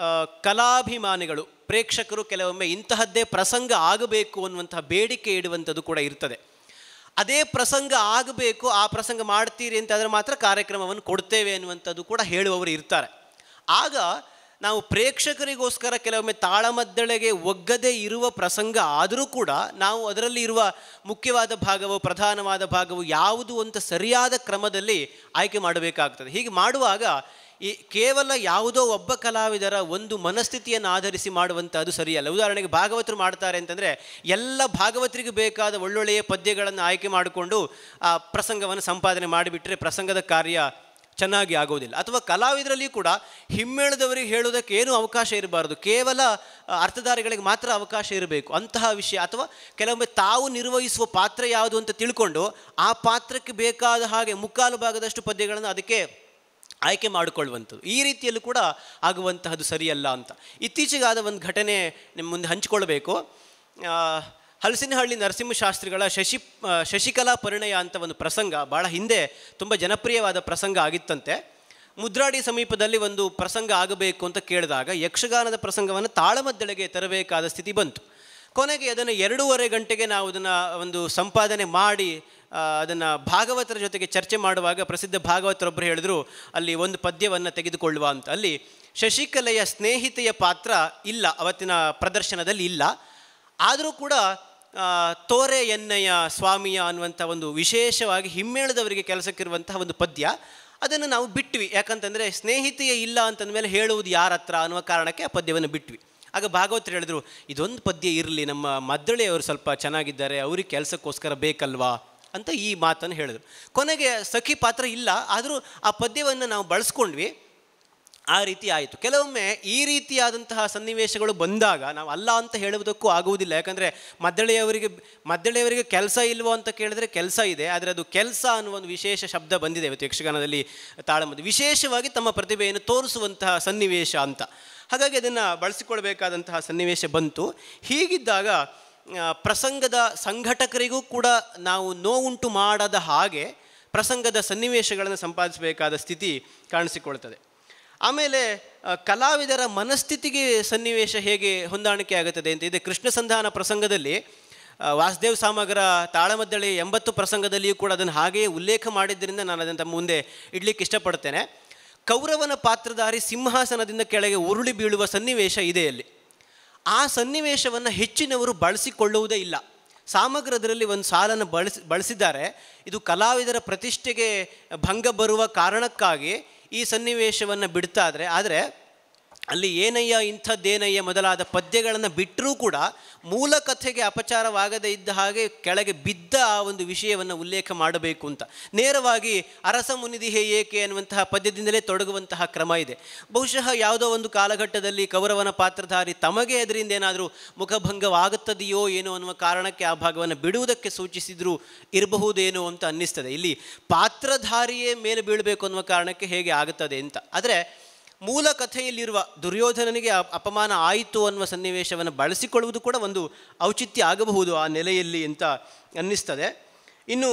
ಕಲಾಭಿಮಾನಿಗಳು, ಪ್ರೇಕ್ಷಕರು ಕೆಲವೊಮ್ಮೆ ಇಂತಹದ್ದೇ ಪ್ರಸಂಗ ಆಗಬೇಕು ಅನ್ನುವಂತಹ ಬೇಡಿಕೆ ಇಡುವಂಥದ್ದು ಕೂಡ ಇರ್ತದೆ. ಅದೇ ಪ್ರಸಂಗ ಆಗಬೇಕು, ಆ ಪ್ರಸಂಗ ಮಾಡ್ತೀರಿ ಅಂತಾದರೆ ಮಾತ್ರ ಕಾರ್ಯಕ್ರಮವನ್ನು ಕೊಡ್ತೇವೆ ಅನ್ನುವಂಥದ್ದು ಕೂಡ ಹೇಳುವವರು ಇರ್ತಾರೆ. ಆಗ ನಾವು ಪ್ರೇಕ್ಷಕರಿಗೋಸ್ಕರ ಕೆಲವೊಮ್ಮೆ ತಾಳಮದ್ದಳೆಗೆ ಒಗ್ಗದೇ ಇರುವ ಪ್ರಸಂಗ ಆದರೂ ಕೂಡ ನಾವು ಅದರಲ್ಲಿ ಇರುವ ಮುಖ್ಯವಾದ ಭಾಗವು, ಪ್ರಧಾನವಾದ ಭಾಗವು ಯಾವುದು ಅಂತ ಸರಿಯಾದ ಕ್ರಮದಲ್ಲಿ ಆಯ್ಕೆ ಮಾಡಬೇಕಾಗ್ತದೆ. ಹೀಗೆ ಮಾಡುವಾಗ ಈ ಕೇವಲ ಯಾವುದೋ ಒಬ್ಬ ಕಲಾವಿದರ ಒಂದು ಮನಸ್ಥಿತಿಯನ್ನು ಆಧರಿಸಿ ಮಾಡುವಂಥದ್ದು ಸರಿಯಲ್ಲ. ಉದಾಹರಣೆಗೆ ಭಾಗವತರು ಮಾಡ್ತಾರೆ ಅಂತಂದರೆ ಎಲ್ಲ ಭಾಗವತರಿಗೆ ಬೇಕಾದ ಒಳ್ಳೊಳ್ಳೆಯ ಪದ್ಯಗಳನ್ನು ಆಯ್ಕೆ ಮಾಡಿಕೊಂಡು ಆ ಪ್ರಸಂಗವನ್ನು ಸಂಪಾದನೆ ಮಾಡಿಬಿಟ್ರೆ ಪ್ರಸಂಗದ ಕಾರ್ಯ ಚೆನ್ನಾಗಿ ಆಗೋದಿಲ್ಲ. ಅಥವಾ ಕಲಾವಿದರಲ್ಲಿ ಕೂಡ ಹಿಮ್ಮೇಳದವರಿಗೆ ಹೇಳೋದಕ್ಕೆ ಏನೂ ಅವಕಾಶ ಇರಬಾರ್ದು, ಕೇವಲ ಅರ್ಥಧಾರಿಗಳಿಗೆ ಮಾತ್ರ ಅವಕಾಶ ಇರಬೇಕು ಅಂತಹ ವಿಷಯ. ಅಥವಾ ಕೆಲವೊಮ್ಮೆ ತಾವು ನಿರ್ವಹಿಸುವ ಪಾತ್ರ ಯಾವುದು ಅಂತ ತಿಳ್ಕೊಂಡು ಆ ಪಾತ್ರಕ್ಕೆ ಬೇಕಾದ ಹಾಗೆ ಮುಕ್ಕಾಲು ಭಾಗದಷ್ಟು ಪದ್ಯಗಳನ್ನು ಅದಕ್ಕೆ ಆಯ್ಕೆ ಮಾಡಿಕೊಳ್ಳುವಂಥದ್ದು, ಈ ರೀತಿಯಲ್ಲೂ ಕೂಡ ಆಗುವಂತಹದ್ದು ಸರಿಯಲ್ಲ ಅಂತ ಇತ್ತೀಚೆಗಾದ ಒಂದು ಘಟನೆ ನಿಮ್ಮ ಮುಂದೆ ಹಂಚಿಕೊಳ್ಬೇಕು. ಹಲಸಿನಹಳ್ಳಿ ನರಸಿಂಹಶಾಸ್ತ್ರಿಗಳ ಶಶಿಕಲಾ ಪರಿಣಯ ಅಂತ ಒಂದು ಪ್ರಸಂಗ ಭಾಳ ಹಿಂದೆ ತುಂಬ ಜನಪ್ರಿಯವಾದ ಪ್ರಸಂಗ ಆಗಿತ್ತಂತೆ. ಮುದ್ರಾಡಿ ಸಮೀಪದಲ್ಲಿ ಒಂದು ಪ್ರಸಂಗ ಆಗಬೇಕು ಅಂತ ಕೇಳಿದಾಗ ಯಕ್ಷಗಾನದ ಪ್ರಸಂಗವನ್ನು ತಾಳಮದ್ದಳೆಗೆ ತರಬೇಕಾದ ಸ್ಥಿತಿ ಬಂತು. ಕೊನೆಗೆ ಅದನ್ನು 2.5 ಗಂಟೆಗೆ ನಾವು ಅದನ್ನು ಒಂದು ಸಂಪಾದನೆ ಮಾಡಿ ಅದನ್ನು ಭಾಗವತರ ಜೊತೆಗೆ ಚರ್ಚೆ ಮಾಡುವಾಗ ಪ್ರಸಿದ್ಧ ಭಾಗವತರೊಬ್ಬರು ಹೇಳಿದ್ರು, ಅಲ್ಲಿ ಒಂದು ಪದ್ಯವನ್ನು ತೆಗೆದುಕೊಳ್ಳುವ ಅಂತ. ಅಲ್ಲಿ ಶಶಿಕಲೆಯ ಸ್ನೇಹಿತೆಯ ಪಾತ್ರ ಇಲ್ಲ, ಅವತ್ತಿನ ಪ್ರದರ್ಶನದಲ್ಲಿ ಇಲ್ಲ. ಆದರೂ ಕೂಡ ತೋರೆ ಎನ್ನಯ್ಯ ಸ್ವಾಮಿಯ ಅನ್ನುವಂಥ ಒಂದು ವಿಶೇಷವಾಗಿ ಹಿಮ್ಮೇಳದವರಿಗೆ ಕೆಲಸಕ್ಕಿರುವಂತಹ ಒಂದು ಪದ್ಯ, ಅದನ್ನು ನಾವು ಬಿಟ್ವಿ. ಯಾಕಂತಂದರೆ ಸ್ನೇಹಿತೆಯೇ ಇಲ್ಲ ಅಂತಂದಮೇಲೆ ಹೇಳುವುದು ಯಾರ ಹತ್ರ ಅನ್ನುವ ಕಾರಣಕ್ಕೆ ಆ ಪದ್ಯವನ್ನು ಬಿಟ್ವಿ. ಆಗ ಭಾಗವತರು ಹೇಳಿದ್ರು, ಇದೊಂದು ಪದ್ಯ ಇರಲಿ, ನಮ್ಮ ಮದ್ದಳೆಯವರು ಸ್ವಲ್ಪ ಚೆನ್ನಾಗಿದ್ದಾರೆ, ಅವ್ರಿಗೆ ಕೆಲಸಕ್ಕೋಸ್ಕರ ಬೇಕಲ್ವಾ ಅಂತ ಈ ಮಾತನ್ನು ಹೇಳಿದ್ರು. ಕೊನೆಗೆ ಸಖಿ ಪಾತ್ರ ಇಲ್ಲ, ಆದರೂ ಆ ಪದ್ಯವನ್ನು ನಾವು ಬಳಸ್ಕೊಂಡ್ವಿ. ಆ ರೀತಿ ಆಯಿತು. ಕೆಲವೊಮ್ಮೆ ಈ ರೀತಿಯಾದಂತಹ ಸನ್ನಿವೇಶಗಳು ಬಂದಾಗ ನಾವು ಅಲ್ಲ ಅಂತ ಹೇಳುವುದಕ್ಕೂ ಆಗುವುದಿಲ್ಲ. ಯಾಕಂದರೆ ಮದ್ದಳೆಯವರಿಗೆ ಕೆಲಸ ಇಲ್ವೋ ಅಂತ ಕೇಳಿದ್ರೆ ಕೆಲಸ ಇದೆ, ಆದರೆ ಅದು ಕೆಲಸ ಅನ್ನುವ ಒಂದು ವಿಶೇಷ ಶಬ್ದ ಬಂದಿದೆ ಇವತ್ತು ಯಕ್ಷಗಾನದಲ್ಲಿ. ತಾಳಮದ್ದು ವಿಶೇಷವಾಗಿ ತಮ್ಮ ಪ್ರತಿಭೆಯನ್ನು ತೋರಿಸುವಂತಹ ಸನ್ನಿವೇಶ ಅಂತ, ಹಾಗಾಗಿ ಅದನ್ನು ಬಳಸಿಕೊಳ್ಬೇಕಾದಂತಹ ಸನ್ನಿವೇಶ ಬಂತು. ಹೀಗಿದ್ದಾಗ ಪ್ರಸಂಗದ ಸಂಘಟಕರಿಗೂ ಕೂಡ ನಾವು ನೋವುಂಟು ಮಾಡದ ಹಾಗೆ ಪ್ರಸಂಗದ ಸನ್ನಿವೇಶಗಳನ್ನು ಸಂಪಾದಿಸಬೇಕಾದ ಸ್ಥಿತಿ ಕಾಣಿಸಿಕೊಳ್ತದೆ. ಆಮೇಲೆ ಕಲಾವಿದರ ಮನಸ್ಥಿತಿಗೆ ಸನ್ನಿವೇಶ ಹೇಗೆ ಹೊಂದಾಣಿಕೆ ಆಗುತ್ತದೆ ಅಂತ ಇದೆ. ಕೃಷ್ಣ ಸಂಧಾನ ಪ್ರಸಂಗದಲ್ಲಿ ವಾಸುದೇವ್ ಸಾಮಗರ ತಾಳಮದ್ದಳೆ 80 ಪ್ರಸಂಗದಲ್ಲಿಯೂ ಕೂಡ ಅದನ್ನು ಹಾಗೆಯೇ ಉಲ್ಲೇಖ ಮಾಡಿದ್ದರಿಂದ ನಾನು ಅದನ್ನು ತಮ್ಮ ಮುಂದೆ ಇಡಲಿಕ್ಕೆ ಇಷ್ಟಪಡ್ತೇನೆ. ಕೌರವನ ಪಾತ್ರಧಾರಿ ಸಿಂಹಾಸನದಿಂದ ಕೆಳಗೆ ಉರುಳಿ ಬೀಳುವ ಸನ್ನಿವೇಶ ಇದೆ ಅಲ್ಲಿ. ಆ ಸನ್ನಿವೇಶವನ್ನು ಹೆಚ್ಚಿನವರು ಬಳಸಿಕೊಳ್ಳುವುದೇ ಇಲ್ಲ. ಸಾಮಗ್ರದಲ್ಲಿ ಒಂದು ಸಾಲನ್ನು ಬಳಸಿದ್ದಾರೆ. ಇದು ಕಲಾವಿದರ ಪ್ರತಿಷ್ಠೆಗೆ ಭಂಗ ಬರುವ ಕಾರಣಕ್ಕಾಗಿ ಈ ಸನ್ನಿವೇಶವನ್ನು ಬಿಡ್ತಾ ಆದರೆ ಅಲ್ಲಿ ಏನಯ್ಯ ಇಂಥದ್ದೇನಯ್ಯ ಮೊದಲಾದ ಪದ್ಯಗಳನ್ನು ಬಿಟ್ಟರೂ ಕೂಡ ಮೂಲ ಕಥೆಗೆ ಅಪಚಾರವಾಗದೇ ಇದ್ದ ಹಾಗೆ ಕೆಳಗೆ ಬಿದ್ದ ಆ ಒಂದು ವಿಷಯವನ್ನು ಉಲ್ಲೇಖ ಮಾಡಬೇಕು ಅಂತ ನೇರವಾಗಿ ಅರಸ ಮುನಿದಿಹೆ ಏಕೆ ಅನ್ನುವಂತಹ ಪದ್ಯದಿಂದಲೇ ತೊಡಗುವಂತಹ ಕ್ರಮ ಇದೆ. ಬಹುಶಃ ಯಾವುದೋ ಒಂದು ಕಾಲಘಟ್ಟದಲ್ಲಿ ಕೌರವನ ಪಾತ್ರಧಾರಿ ತಮಗೆ ಅದರಿಂದ ಏನಾದರೂ ಮುಖಭಂಗವಾಗುತ್ತದೆಯೋ ಏನೋ ಅನ್ನುವ ಕಾರಣಕ್ಕೆ ಆ ಭಾಗವನ್ನು ಬಿಡುವುದಕ್ಕೆ ಸೂಚಿಸಿದರೂ ಇರಬಹುದೇನೋ ಅಂತ ಅನ್ನಿಸ್ತದೆ. ಇಲ್ಲಿ ಪಾತ್ರಧಾರಿಯೇ ಮೇಲೆ ಬೀಳಬೇಕು ಅನ್ನುವ ಕಾರಣಕ್ಕೆ ಹೇಗೆ ಆಗುತ್ತದೆ ಅಂತ. ಆದರೆ ಮೂಲ ಕಥೆಯಲ್ಲಿರುವ ದುರ್ಯೋಧನನಿಗೆ ಅಪಮಾನ ಆಯಿತು ಅನ್ನುವ ಸನ್ನಿವೇಶವನ್ನು ಬಳಸಿಕೊಳ್ಳುವುದು ಕೂಡ ಒಂದು ಔಚಿತ್ಯ ಆಗಬಹುದು ಆ ನೆಲೆಯಲ್ಲಿ ಅಂತ ಅನ್ನಿಸ್ತದೆ. ಇನ್ನು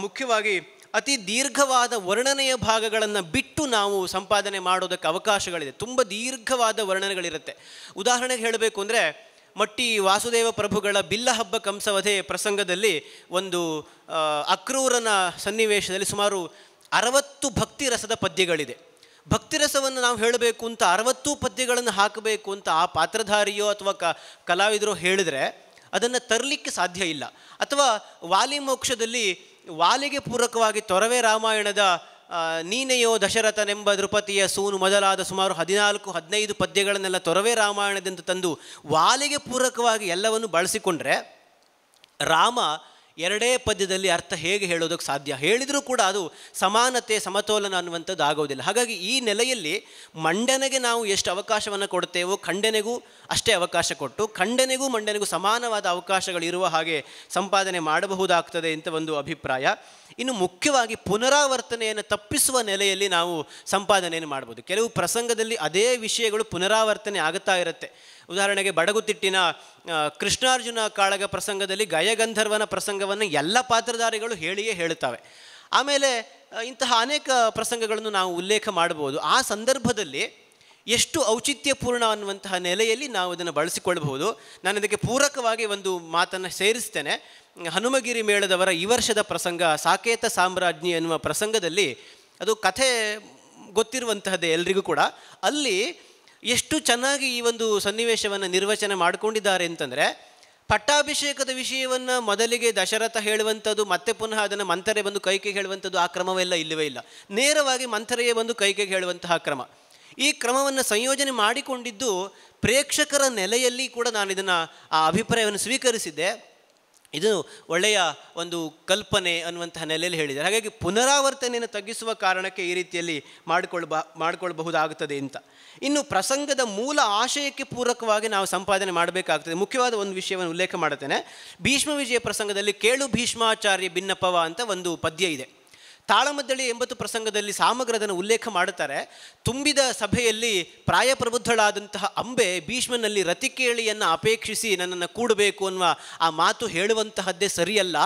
ಮುಖ್ಯವಾಗಿ ಅತಿ ದೀರ್ಘವಾದ ವರ್ಣನೆಯ ಭಾಗಗಳನ್ನು ಬಿಟ್ಟು ನಾವು ಸಂಪಾದನೆ ಮಾಡೋದಕ್ಕೆ ಅವಕಾಶಗಳಿದೆ. ತುಂಬ ದೀರ್ಘವಾದ ವರ್ಣನೆಗಳಿರುತ್ತೆ. ಉದಾಹರಣೆಗೆ ಹೇಳಬೇಕು ಅಂದರೆ ಮಟ್ಟಿ ವಾಸುದೇವ ಪ್ರಭುಗಳ ಬಿಲ್ಲ ಹಬ್ಬ ಕಂಸವಧೆ ಪ್ರಸಂಗದಲ್ಲಿ ಒಂದು ಅಕ್ರೂರನ ಸನ್ನಿವೇಶದಲ್ಲಿ ಸುಮಾರು 60 ಭಕ್ತಿ ರಸದ ಪದ್ಯಗಳಿದೆ. ಭಕ್ತಿರಸವನ್ನು ನಾವು ಹೇಳಬೇಕು ಅಂತ 60 ಪದ್ಯಗಳನ್ನು ಹಾಕಬೇಕು ಅಂತ ಆ ಪಾತ್ರಧಾರಿಯೋ ಅಥವಾ ಕಲಾವಿದರೋ ಹೇಳಿದರೆ ಅದನ್ನು ತರಲಿಕ್ಕೆ ಸಾಧ್ಯ ಇಲ್ಲ. ಅಥವಾ ವಾಲಿ ಮೋಕ್ಷದಲ್ಲಿ ವಾಲಿಗೆ ಪೂರಕವಾಗಿ ತೊರವೆ ರಾಮಾಯಣದ ನೀನೆಯೋ ದಶರಥನೆಂಬ ನೃಪತಿಯ ಸೂನು ಮೊದಲಾದ ಸುಮಾರು 14-15 ಪದ್ಯಗಳನ್ನೆಲ್ಲ ತೊರವೆ ರಾಮಾಯಣದಿಂದ ತಂದು ವಾಲಿಗೆ ಪೂರಕವಾಗಿ ಎಲ್ಲವನ್ನು ಬಳಸಿಕೊಂಡ್ರೆ ರಾಮ ಎರಡೇ ಪದ್ಯದಲ್ಲಿ ಅರ್ಥ ಹೇಗೆ ಹೇಳೋದಕ್ಕೆ ಸಾಧ್ಯ? ಹೇಳಿದರೂ ಕೂಡ ಅದು ಸಮಾನತೆ ಸಮತೋಲನ ಅನ್ನುವಂಥದ್ದು ಆಗೋದಿಲ್ಲ. ಹಾಗಾಗಿ ಈ ನೆಲೆಯಲ್ಲಿ ಮಂಡನೆಗೆ ನಾವು ಎಷ್ಟು ಅವಕಾಶವನ್ನು ಕೊಡ್ತೇವೋ ಖಂಡನೆಗೂ ಅಷ್ಟೇ ಅವಕಾಶ ಕೊಟ್ಟು ಖಂಡನೆಗೂ ಮಂಡನೆಗೂ ಸಮಾನವಾದ ಅವಕಾಶಗಳಿರುವ ಹಾಗೆ ಸಂಪಾದನೆ ಮಾಡಬಹುದಾಗ್ತದೆ ಅಂತ ಒಂದು ಅಭಿಪ್ರಾಯ. ಇನ್ನು ಮುಖ್ಯವಾಗಿ ಪುನರಾವರ್ತನೆಯನ್ನು ತಪ್ಪಿಸುವ ನೆಲೆಯಲ್ಲಿ ನಾವು ಸಂಪಾದನೆಯನ್ನು ಮಾಡ್ಬೋದು. ಕೆಲವು ಪ್ರಸಂಗದಲ್ಲಿ ಅದೇ ವಿಷಯಗಳು ಪುನರಾವರ್ತನೆ ಆಗುತ್ತಾ ಇರುತ್ತೆ. ಉದಾಹರಣೆಗೆ ಬಡಗುತಿಟ್ಟಿನ ಕೃಷ್ಣಾರ್ಜುನ ಕಾಳಗ ಪ್ರಸಂಗದಲ್ಲಿ ಗಯಗಂಧರ್ವನ ಪ್ರಸಂಗವನ್ನು ಎಲ್ಲ ಪಾತ್ರಧಾರಿಗಳು ಹೇಳಿಯೇ ಹೇಳುತ್ತವೆ. ಆಮೇಲೆ ಇಂತಹ ಅನೇಕ ಪ್ರಸಂಗಗಳನ್ನು ನಾವು ಉಲ್ಲೇಖ ಮಾಡ್ಬೋದು. ಆ ಸಂದರ್ಭದಲ್ಲಿ ಎಷ್ಟು ಔಚಿತ್ಯಪೂರ್ಣ ಅನ್ನುವಂತಹ ನೆಲೆಯಲ್ಲಿ ನಾವು ಇದನ್ನು ಬಳಸಿಕೊಳ್ಳಬಹುದು. ನಾನು ಅದಕ್ಕೆ ಪೂರಕವಾಗಿ ಒಂದು ಮಾತನ್ನು ಸೇರಿಸ್ತೇನೆ. ಹನುಮಗಿರಿ ಮೇಳದವರ ಈ ವರ್ಷದ ಪ್ರಸಂಗ ಸಾಕೇತ ಸಾಮ್ರಾಜ್ಞಿ ಎನ್ನುವ ಪ್ರಸಂಗದಲ್ಲಿ ಅದು ಕಥೆ ಗೊತ್ತಿರುವಂತಹದ್ದೇ ಎಲ್ರಿಗೂ ಕೂಡ. ಅಲ್ಲಿ ಎಷ್ಟು ಚೆನ್ನಾಗಿ ಈ ಒಂದು ಸನ್ನಿವೇಶವನ್ನು ನಿರ್ವಚನೆ ಮಾಡಿಕೊಂಡಿದ್ದಾರೆ ಅಂತಂದರೆ, ಪಟ್ಟಾಭಿಷೇಕದ ವಿಷಯವನ್ನು ಮೊದಲಿಗೆ ದಶರಥ ಹೇಳುವಂಥದ್ದು, ಮತ್ತೆ ಪುನಃ ಅದನ್ನು ಮಂಥರೆ ಬಂದು ಕೈಕೆಗೆ ಹೇಳುವಂಥದ್ದು, ಆ ಕ್ರಮವೆಲ್ಲ ಇಲ್ಲವೇ ಇಲ್ಲ. ನೇರವಾಗಿ ಮಂಥರೆಯೇ ಬಂದು ಕೈಕೆಗೆ ಹೇಳುವಂತಹ ಕ್ರಮ. ಈ ಕ್ರಮವನ್ನು ಸಂಯೋಜನೆ ಮಾಡಿಕೊಂಡಿದ್ದು ಪ್ರೇಕ್ಷಕರ ನೆಲೆಯಲ್ಲಿ ಕೂಡ ನಾನು ಇದನ್ನು ಆ ಅಭಿಪ್ರಾಯವನ್ನು ಸ್ವೀಕರಿಸಿದ್ದೆ. ಇದು ಒಳ್ಳೆಯ ಒಂದು ಕಲ್ಪನೆ ಅನ್ನುವಂತಹ ನೆಲೆಯಲ್ಲಿ ಹೇಳಿದ್ದಾರೆ. ಹಾಗಾಗಿ ಪುನರಾವರ್ತನೆಯನ್ನು ತಗ್ಗಿಸುವ ಕಾರಣಕ್ಕೆ ಈ ರೀತಿಯಲ್ಲಿ ಮಾಡಿಕೊಳ್ಳಬಹುದಾಗುತ್ತದೆ ಅಂತ. ಇನ್ನು ಪ್ರಸಂಗದ ಮೂಲ ಆಶಯಕ್ಕೆ ಪೂರಕವಾಗಿ ನಾವು ಸಂಪಾದನೆ ಮಾಡಬೇಕಾಗ್ತದೆ. ಮುಖ್ಯವಾದ ಒಂದು ವಿಷಯವನ್ನು ಉಲ್ಲೇಖ ಮಾಡುತ್ತೇನೆ. ಭೀಷ್ಮ ವಿಜಯ ಪ್ರಸಂಗದಲ್ಲಿ ಕೇಳು ಭೀಷ್ಮಾಚಾರ್ಯ ಭಿನ್ನಪವ ಅಂತ ಒಂದು ಪದ್ಯ ಇದೆ. ತಾಳಮದ್ದಳಿ 80 ಪ್ರಸಂಗದಲ್ಲಿ ಸಾಮಗ್ರದನ್ನು ಉಲ್ಲೇಖ ಮಾಡುತ್ತಾರೆ. ತುಂಬಿದ ಸಭೆಯಲ್ಲಿ ಪ್ರಾಯಪ್ರಬುದ್ಧಳಾದಂತಹ ಅಂಬೆ ಭೀಷ್ಮನಲ್ಲಿ ರತಿಕೇಳಿಯನ್ನು ಅಪೇಕ್ಷಿಸಿ ನನ್ನನ್ನು ಕೂಡಬೇಕು ಅನ್ನುವ ಆ ಮಾತು ಹೇಳುವಂತಹದ್ದೇ ಸರಿಯಲ್ಲ.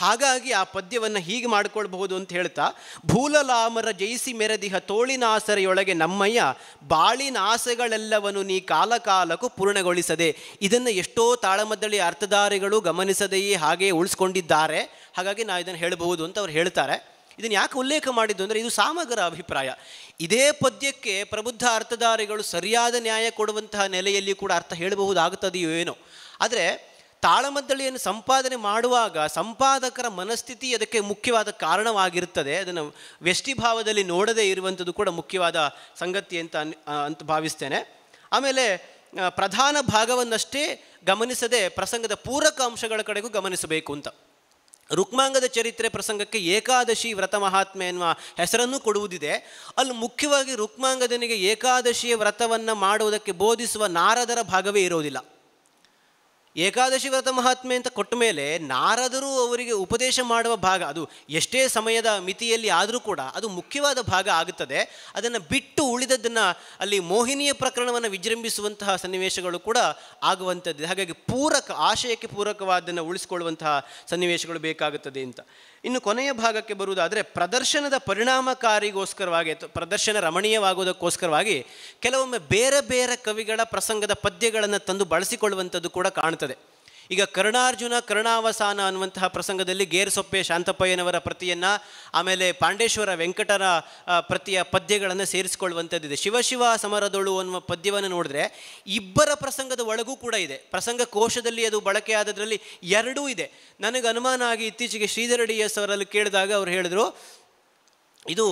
ಹಾಗಾಗಿ ಆ ಪದ್ಯವನ್ನು ಹೀಗೆ ಮಾಡಿಕೊಳ್ಬಹುದು ಅಂತ ಹೇಳ್ತಾ, ಭೂಲಲಾಮರ ಜಯಿಸಿ ಮೆರೆದಿಹ ತೋಳಿನಾಸರೆಯೊಳಗೆ ನಮ್ಮಯ್ಯ ಬಾಳಿನಾಸೆಗಳೆಲ್ಲವನ್ನು ನೀ ಕಾಲಕಾಲಕ್ಕೂ ಪೂರ್ಣಗೊಳಿಸದೆ. ಇದನ್ನು ಎಷ್ಟೋ ತಾಳಮದ್ದಳಿ ಅರ್ಥಧಾರಿಗಳು ಗಮನಿಸದೆಯೇ ಹಾಗೆ ಉಳಿಸ್ಕೊಂಡಿದ್ದಾರೆ. ಹಾಗಾಗಿ ನಾವು ಇದನ್ನು ಹೇಳಬಹುದು ಅಂತ ಅವ್ರು ಹೇಳ್ತಾರೆ. ಇದನ್ನು ಯಾಕೆ ಉಲ್ಲೇಖ ಮಾಡಿದ್ದು ಅಂದರೆ, ಇದು ಸಾಮಗ್ರ ಅಭಿಪ್ರಾಯ. ಇದೇ ಪದ್ಯಕ್ಕೆ ಪ್ರಬುದ್ಧ ಅರ್ಥಧಾರಿಗಳು ಸರಿಯಾದ ನ್ಯಾಯ ಕೊಡುವಂತಹ ನೆಲೆಯಲ್ಲಿ ಕೂಡ ಅರ್ಥ ಹೇಳಬಹುದಾಗುತ್ತದೆಯೋ ಏನೋ. ಆದರೆ ತಾಳಮದ್ದಳಿಯನ್ನು ಸಂಪಾದನೆ ಮಾಡುವಾಗ ಸಂಪಾದಕರ ಮನಸ್ಥಿತಿ ಅದಕ್ಕೆ ಮುಖ್ಯವಾದ ಕಾರಣವಾಗಿರುತ್ತದೆ. ಅದನ್ನು ವ್ಯಷ್ಟಿಭಾವದಲ್ಲಿ ನೋಡದೇ ಇರುವಂಥದ್ದು ಕೂಡ ಮುಖ್ಯವಾದ ಸಂಗತಿ ಅಂತ ಭಾವಿಸ್ತೇನೆ. ಆಮೇಲೆ ಪ್ರಧಾನ ಭಾಗವನ್ನಷ್ಟೇ ಗಮನಿಸದೆ ಪ್ರಸಂಗದ ಪೂರಕ ಅಂಶಗಳ ಕಡೆಗೂ ಗಮನಿಸಬೇಕು ಅಂತ. ರುಕ್ಮಾಂಗದ ಚರಿತ್ರೆ ಪ್ರಸಂಗಕ್ಕೆ ಏಕಾದಶಿ ವ್ರತ ಮಹಾತ್ಮೆ ಎನ್ನುವ ಹೆಸರನ್ನು ಕೊಡುವುದಿದೆ. ಅಲ್ಲಿ ಮುಖ್ಯವಾಗಿ ರುಕ್ಮಾಂಗದನಿಗೆ ಏಕಾದಶಿಯ ವ್ರತವನ್ನು ಮಾಡುವುದಕ್ಕೆ ಬೋಧಿಸುವ ನಾರದರ ಭಾಗವೇ ಇರೋದಿಲ್ಲ. ಏಕಾದಶಿ ವ್ರತ ಮಹಾತ್ಮೆ ಅಂತ ಕೊಟ್ಟ ಮೇಲೆ ನಾರದರು ಅವರಿಗೆ ಉಪದೇಶ ಮಾಡುವ ಭಾಗ, ಅದು ಎಷ್ಟೇ ಸಮಯದ ಮಿತಿಯಲ್ಲಿ ಆದರೂ ಕೂಡ ಅದು ಮುಖ್ಯವಾದ ಭಾಗ ಆಗುತ್ತದೆ. ಅದನ್ನು ಬಿಟ್ಟು ಉಳಿದದ್ದನ್ನು ಅಲ್ಲಿ ಮೋಹಿನಿಯ ಪ್ರಕರಣವನ್ನು ವಿಜೃಂಭಿಸುವಂತಹ ಸನ್ನಿವೇಶಗಳು ಕೂಡ ಆಗುವಂಥದ್ದು. ಹಾಗಾಗಿ ಆಶಯಕ್ಕೆ ಪೂರಕವಾದನ್ನು ಉಳಿಸಿಕೊಳ್ಳುವಂತಹ ಸನ್ನಿವೇಶಗಳು ಬೇಕಾಗುತ್ತದೆ ಅಂತ. ಇನ್ನು ಕೊನೆಯ ಭಾಗಕ್ಕೆ ಬರುವುದಾದರೆ, ಪ್ರದರ್ಶನದ ಪರಿಣಾಮಕಾರಿಗೋಸ್ಕರವಾಗಿ ಪ್ರದರ್ಶನ ರಮಣೀಯವಾಗುವುದಕ್ಕೋಸ್ಕರವಾಗಿ ಕೆಲವೊಮ್ಮೆ ಬೇರೆ ಬೇರೆ ಕವಿಗಳ ಪ್ರಸಂಗದ ಪದ್ಯಗಳನ್ನು ತಂದು ಬಳಸಿಕೊಳ್ಳುವಂಥದ್ದು ಕೂಡ ಕಾಣುತ್ತದೆ. ಈಗ ಕರ್ಣಾರ್ಜುನ ಕರ್ಣಾವಸಾನ ಅನ್ನುವಂತಹ ಪ್ರಸಂಗದಲ್ಲಿ ಗೇರ್ಸೊಪ್ಪೆ ಶಾಂತಪ್ಪಯ್ಯನವರ ಪ್ರತಿಯನ್ನು, ಆಮೇಲೆ ಪಾಂಡೇಶ್ವರ ವೆಂಕಟರ ಪ್ರತಿಯ ಪದ್ಯಗಳನ್ನು ಸೇರಿಸಿಕೊಳ್ಳುವಂಥದ್ದಿದೆ. ಶಿವಶಿವ ಸಮರದೊಳು ಅನ್ನುವ ಪದ್ಯವನ್ನು ನೋಡಿದ್ರೆ ಇಬ್ಬರ ಪ್ರಸಂಗದ ಒಳಗೂ ಕೂಡ ಇದೆ. ಪ್ರಸಂಗ ಕೋಶದಲ್ಲಿ ಅದು ಬಳಕೆಯಾದದ್ರಲ್ಲಿ ಎರಡೂ ಇದೆ. ನನಗೆ ಅನುಮಾನ ಆಗಿ ಇತ್ತೀಚೆಗೆ ಶ್ರೀಧರ ಡಿ ಎಸ್ ಅವರಲ್ಲಿ ಕೇಳಿದಾಗ ಅವರು ಹೇಳಿದರು, ಇದು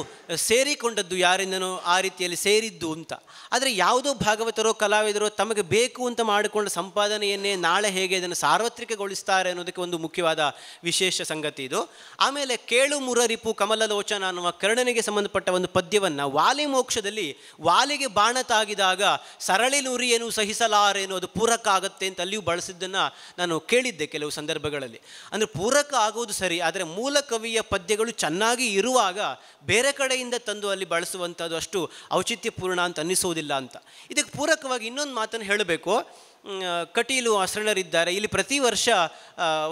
ಸೇರಿಕೊಂಡದ್ದು, ಯಾರಿಂದನೋ ಆ ರೀತಿಯಲ್ಲಿ ಸೇರಿದ್ದು ಅಂತ. ಆದರೆ ಯಾವುದೋ ಭಾಗವತರೋ ಕಲಾವಿದರೋ ತಮಗೆ ಬೇಕು ಅಂತ ಮಾಡಿಕೊಂಡ ಸಂಪಾದನೆಯನ್ನೇ ನಾಳೆ ಹೇಗೆ ಅದನ್ನು ಸಾರ್ವತ್ರಿಕಗೊಳಿಸ್ತಾರೆ ಅನ್ನೋದಕ್ಕೆ ಒಂದು ಮುಖ್ಯವಾದ ವಿಶೇಷ ಸಂಗತಿ ಇದು. ಆಮೇಲೆ ಕೇಳು ಮುರರಿಪು ಕಮಲಲೋಚನ ಅನ್ನುವ ಕರ್ಣನಿಗೆ ಸಂಬಂಧಪಟ್ಟ ಒಂದು ಪದ್ಯವನ್ನು ವಾಲಿ ಮೋಕ್ಷದಲ್ಲಿ ವಾಲಿಗೆ ಬಾಣ ತಾಗಿದಾಗ ಸರಳಿ ನುರಿಯೇನು ಸಹಿಸಲಾರೇನು ಅದು ಪೂರಕ ಆಗುತ್ತೆ ಅಂತ ಅಲ್ಲಿಯೂ ಬಳಸಿದ್ದನ್ನು ನಾನು ಕೇಳಿದ್ದೆ ಕೆಲವು ಸಂದರ್ಭಗಳಲ್ಲಿ. ಅಂದರೆ ಪೂರಕ ಆಗುವುದು ಸರಿ, ಆದರೆ ಮೂಲ ಕವಿಯ ಪದ್ಯಗಳು ಚೆನ್ನಾಗಿ ಇರುವಾಗ ಬೇರೆ ಕಡೆಯಿಂದ ತಂದು ಅಲ್ಲಿ ಬಳಸುವಂಥದ್ದು ಅಷ್ಟು ಔಚಿತ್ಯಪೂರ್ಣ ಅಂತ ಅನ್ನಿಸೋದಿಲ್ಲ ಅಂತ. ಇದಕ್ಕೆ ಪೂರಕವಾಗಿ ಇನ್ನೊಂದು ಮಾತನ್ನು ಹೇಳಬೇಕು. ಕಟೀಲು ಅಸರಣರಿದ್ದಾರೆ, ಇಲ್ಲಿ ಪ್ರತಿ ವರ್ಷ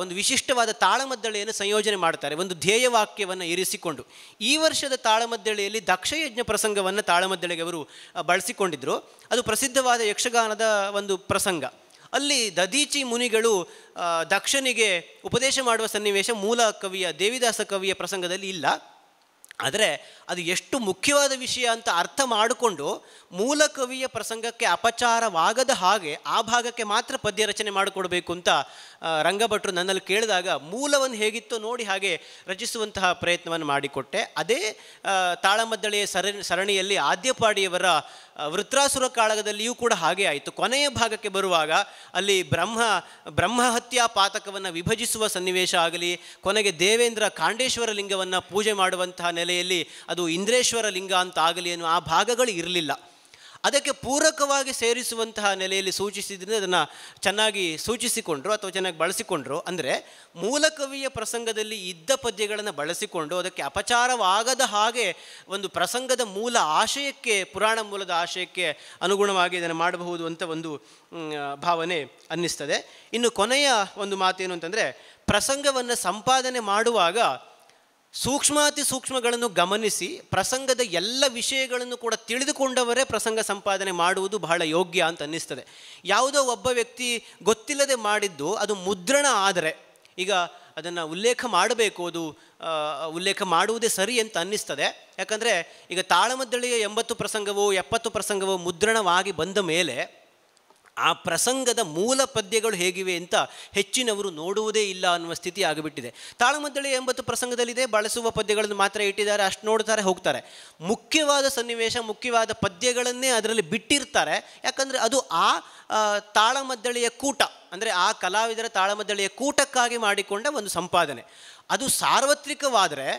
ಒಂದು ವಿಶಿಷ್ಟವಾದ ತಾಳಮದ್ದಳೆಯನ್ನು ಸಂಯೋಜನೆ ಮಾಡ್ತಾರೆ, ಒಂದು ಧ್ಯೇಯವಾಕ್ಯವನ್ನು ಇರಿಸಿಕೊಂಡು. ಈ ವರ್ಷದ ತಾಳಮದ್ದಳೆಯಲ್ಲಿ ದಕ್ಷಯಜ್ಞ ಪ್ರಸಂಗವನ್ನು ತಾಳಮದ್ದಳೆಗೆ ಅವರು ಬಳಸಿಕೊಂಡಿದ್ದರು. ಅದು ಪ್ರಸಿದ್ಧವಾದ ಯಕ್ಷಗಾನದ ಒಂದು ಪ್ರಸಂಗ. ಅಲ್ಲಿ ದಧೀಚಿ ಮುನಿಗಳು ದಕ್ಷನಿಗೆ ಉಪದೇಶ ಮಾಡುವ ಸನ್ನಿವೇಶ ಮೂಲ ಕವಿಯ ದೇವಿದಾಸ ಕವಿಯ ಪ್ರಸಂಗದಲ್ಲಿ ಇಲ್ಲ. ಆದರೆ ಅದು ಎಷ್ಟು ಮುಖ್ಯವಾದ ವಿಷಯ ಅಂತ ಅರ್ಥ ಮಾಡಿಕೊಂಡು ಮೂಲ ಕವಿಯ ಪ್ರಸಂಗಕ್ಕೆ ಅಪಚಾರವಾಗದ ಹಾಗೆ ಆ ಭಾಗಕ್ಕೆ ಮಾತ್ರ ಪದ್ಯ ರಚನೆ ಮಾಡಿಕೊಡ್ಬೇಕು ಅಂತ ರಂಗಭಟ್ರು ನನ್ನಲ್ಲಿ ಕೇಳಿದಾಗ ಮೂಲವನ್ನು ಹೇಗಿತ್ತೋ ನೋಡಿ ಹಾಗೆ ರಚಿಸುವಂತಹ ಪ್ರಯತ್ನವನ್ನು ಮಾಡಿಕೊಟ್ಟೆ. ಅದೇ ತಾಳಮದ್ದಳೆಯ ಸರಣಿಯಲ್ಲಿ ಆದ್ಯಪಾಡಿಯವರ ವೃತ್ರಾಸುರ ಕಾಳಗದಲ್ಲಿಯೂ ಕೂಡ ಹಾಗೆ ಆಯಿತು. ಕೊನೆಯ ಭಾಗಕ್ಕೆ ಬರುವಾಗ ಅಲ್ಲಿ ಬ್ರಹ್ಮಹತ್ಯಾ ಪಾತಕವನ್ನು ವಿಭಜಿಸುವ ಸನ್ನಿವೇಶ ಆಗಲಿ, ಕೊನೆಗೆ ದೇವೇಂದ್ರ ಕಾಂಡೇಶ್ವರ ಲಿಂಗವನ್ನು ಪೂಜೆ ಮಾಡುವಂತಹ ನೆಲೆಯಲ್ಲಿ ಅದು ಇಂದ್ರೇಶ್ವರ ಲಿಂಗ ಅಂತ ಆಗಲಿ ಅನ್ನೋ ಆ ಭಾಗಗಳು ಇರಲಿಲ್ಲ. ಅದಕ್ಕೆ ಪೂರಕವಾಗಿ ಸೇರಿಸುವಂತಹ ನೆಲೆಯಲ್ಲಿ ಸೂಚಿಸಿದ್ರಿಂದ ಅದನ್ನು ಚೆನ್ನಾಗಿ ಸೂಚಿಸಿಕೊಂಡ್ರು ಅಥವಾ ಚೆನ್ನಾಗಿ ಬಳಸಿಕೊಂಡ್ರು. ಅಂದರೆ ಮೂಲ ಕವಿಯ ಪ್ರಸಂಗದಲ್ಲಿ ಇದ್ದ ಪದ್ಯಗಳನ್ನು ಬಳಸಿಕೊಂಡು ಅದಕ್ಕೆ ಅಪಚಾರವಾಗದ ಹಾಗೆ ಒಂದು ಪ್ರಸಂಗದ ಮೂಲ ಆಶಯಕ್ಕೆ, ಪುರಾಣ ಮೂಲದ ಆಶಯಕ್ಕೆ ಅನುಗುಣವಾಗಿ ಇದನ್ನು ಮಾಡಬಹುದು ಅಂತ ಒಂದು ಭಾವನೆ ಅನ್ನಿಸ್ತದೆ. ಇನ್ನು ಕೊನೆಯ ಒಂದು ಮಾತೇನು ಅಂತಂದರೆ, ಪ್ರಸಂಗವನ್ನು ಸಂಪಾದನೆ ಮಾಡುವಾಗ ಸೂಕ್ಷ್ಮಾತಿ ಸೂಕ್ಷ್ಮಗಳನ್ನು ಗಮನಿಸಿ ಪ್ರಸಂಗದ ಎಲ್ಲ ವಿಷಯಗಳನ್ನು ಕೂಡ ತಿಳಿದುಕೊಂಡವರೇ ಪ್ರಸಂಗ ಸಂಪಾದನೆ ಮಾಡುವುದು ಬಹಳ ಯೋಗ್ಯ ಅಂತ ಅನ್ನಿಸ್ತದೆ. ಯಾವುದೋ ಒಬ್ಬ ವ್ಯಕ್ತಿ ಗೊತ್ತಿಲ್ಲದೆ ಮಾಡಿದ್ದು ಅದು ಮುದ್ರಣ ಆದರೆ ಈಗ ಅದನ್ನು ಉಲ್ಲೇಖ ಮಾಡಬೇಕು, ಅದು ಉಲ್ಲೇಖ ಮಾಡುವುದೇ ಸರಿ ಅಂತ ಅನ್ನಿಸ್ತದೆ. ಯಾಕಂದರೆ ಈಗ ತಾಳಮದ್ದಳೆಯ 80 ಪ್ರಸಂಗವೋ 70 ಪ್ರಸಂಗವೋ ಮುದ್ರಣವಾಗಿ ಬಂದ ಮೇಲೆ ಆ ಪ್ರಸಂಗದ ಮೂಲ ಪದ್ಯಗಳು ಹೇಗಿವೆ ಅಂತ ಹೆಚ್ಚಿನವರು ನೋಡುವುದೇ ಇಲ್ಲ ಅನ್ನುವ ಸ್ಥಿತಿ ಆಗಿಬಿಟ್ಟಿದೆ. ತಾಳಮದ್ದಳೆ 80 ಪ್ರಸಂಗದಲ್ಲಿದೆ, ಬಳಸುವ ಪದ್ಯಗಳನ್ನು ಮಾತ್ರ ಇಟ್ಟಿದ್ದಾರೆ, ಅಷ್ಟು ನೋಡ್ತಾರೆ ಹೋಗ್ತಾರೆ. ಮುಖ್ಯವಾದ ಸನ್ನಿವೇಶ, ಮುಖ್ಯವಾದ ಪದ್ಯಗಳನ್ನೇ ಅದರಲ್ಲಿ ಬಿಟ್ಟಿರ್ತಾರೆ. ಯಾಕಂದರೆ ಅದು ಆ ತಾಳಮದ್ದಳೆಯ ಕೂಟ, ಅಂದರೆ ಆ ಕಲಾವಿದರ ತಾಳಮದ್ದಳೆಯ ಕೂಟಕ್ಕಾಗಿ ಮಾಡಿಕೊಂಡ ಒಂದು ಸಂಪಾದನೆ. ಅದು ಸಾರ್ವತ್ರಿಕವಾದರೆ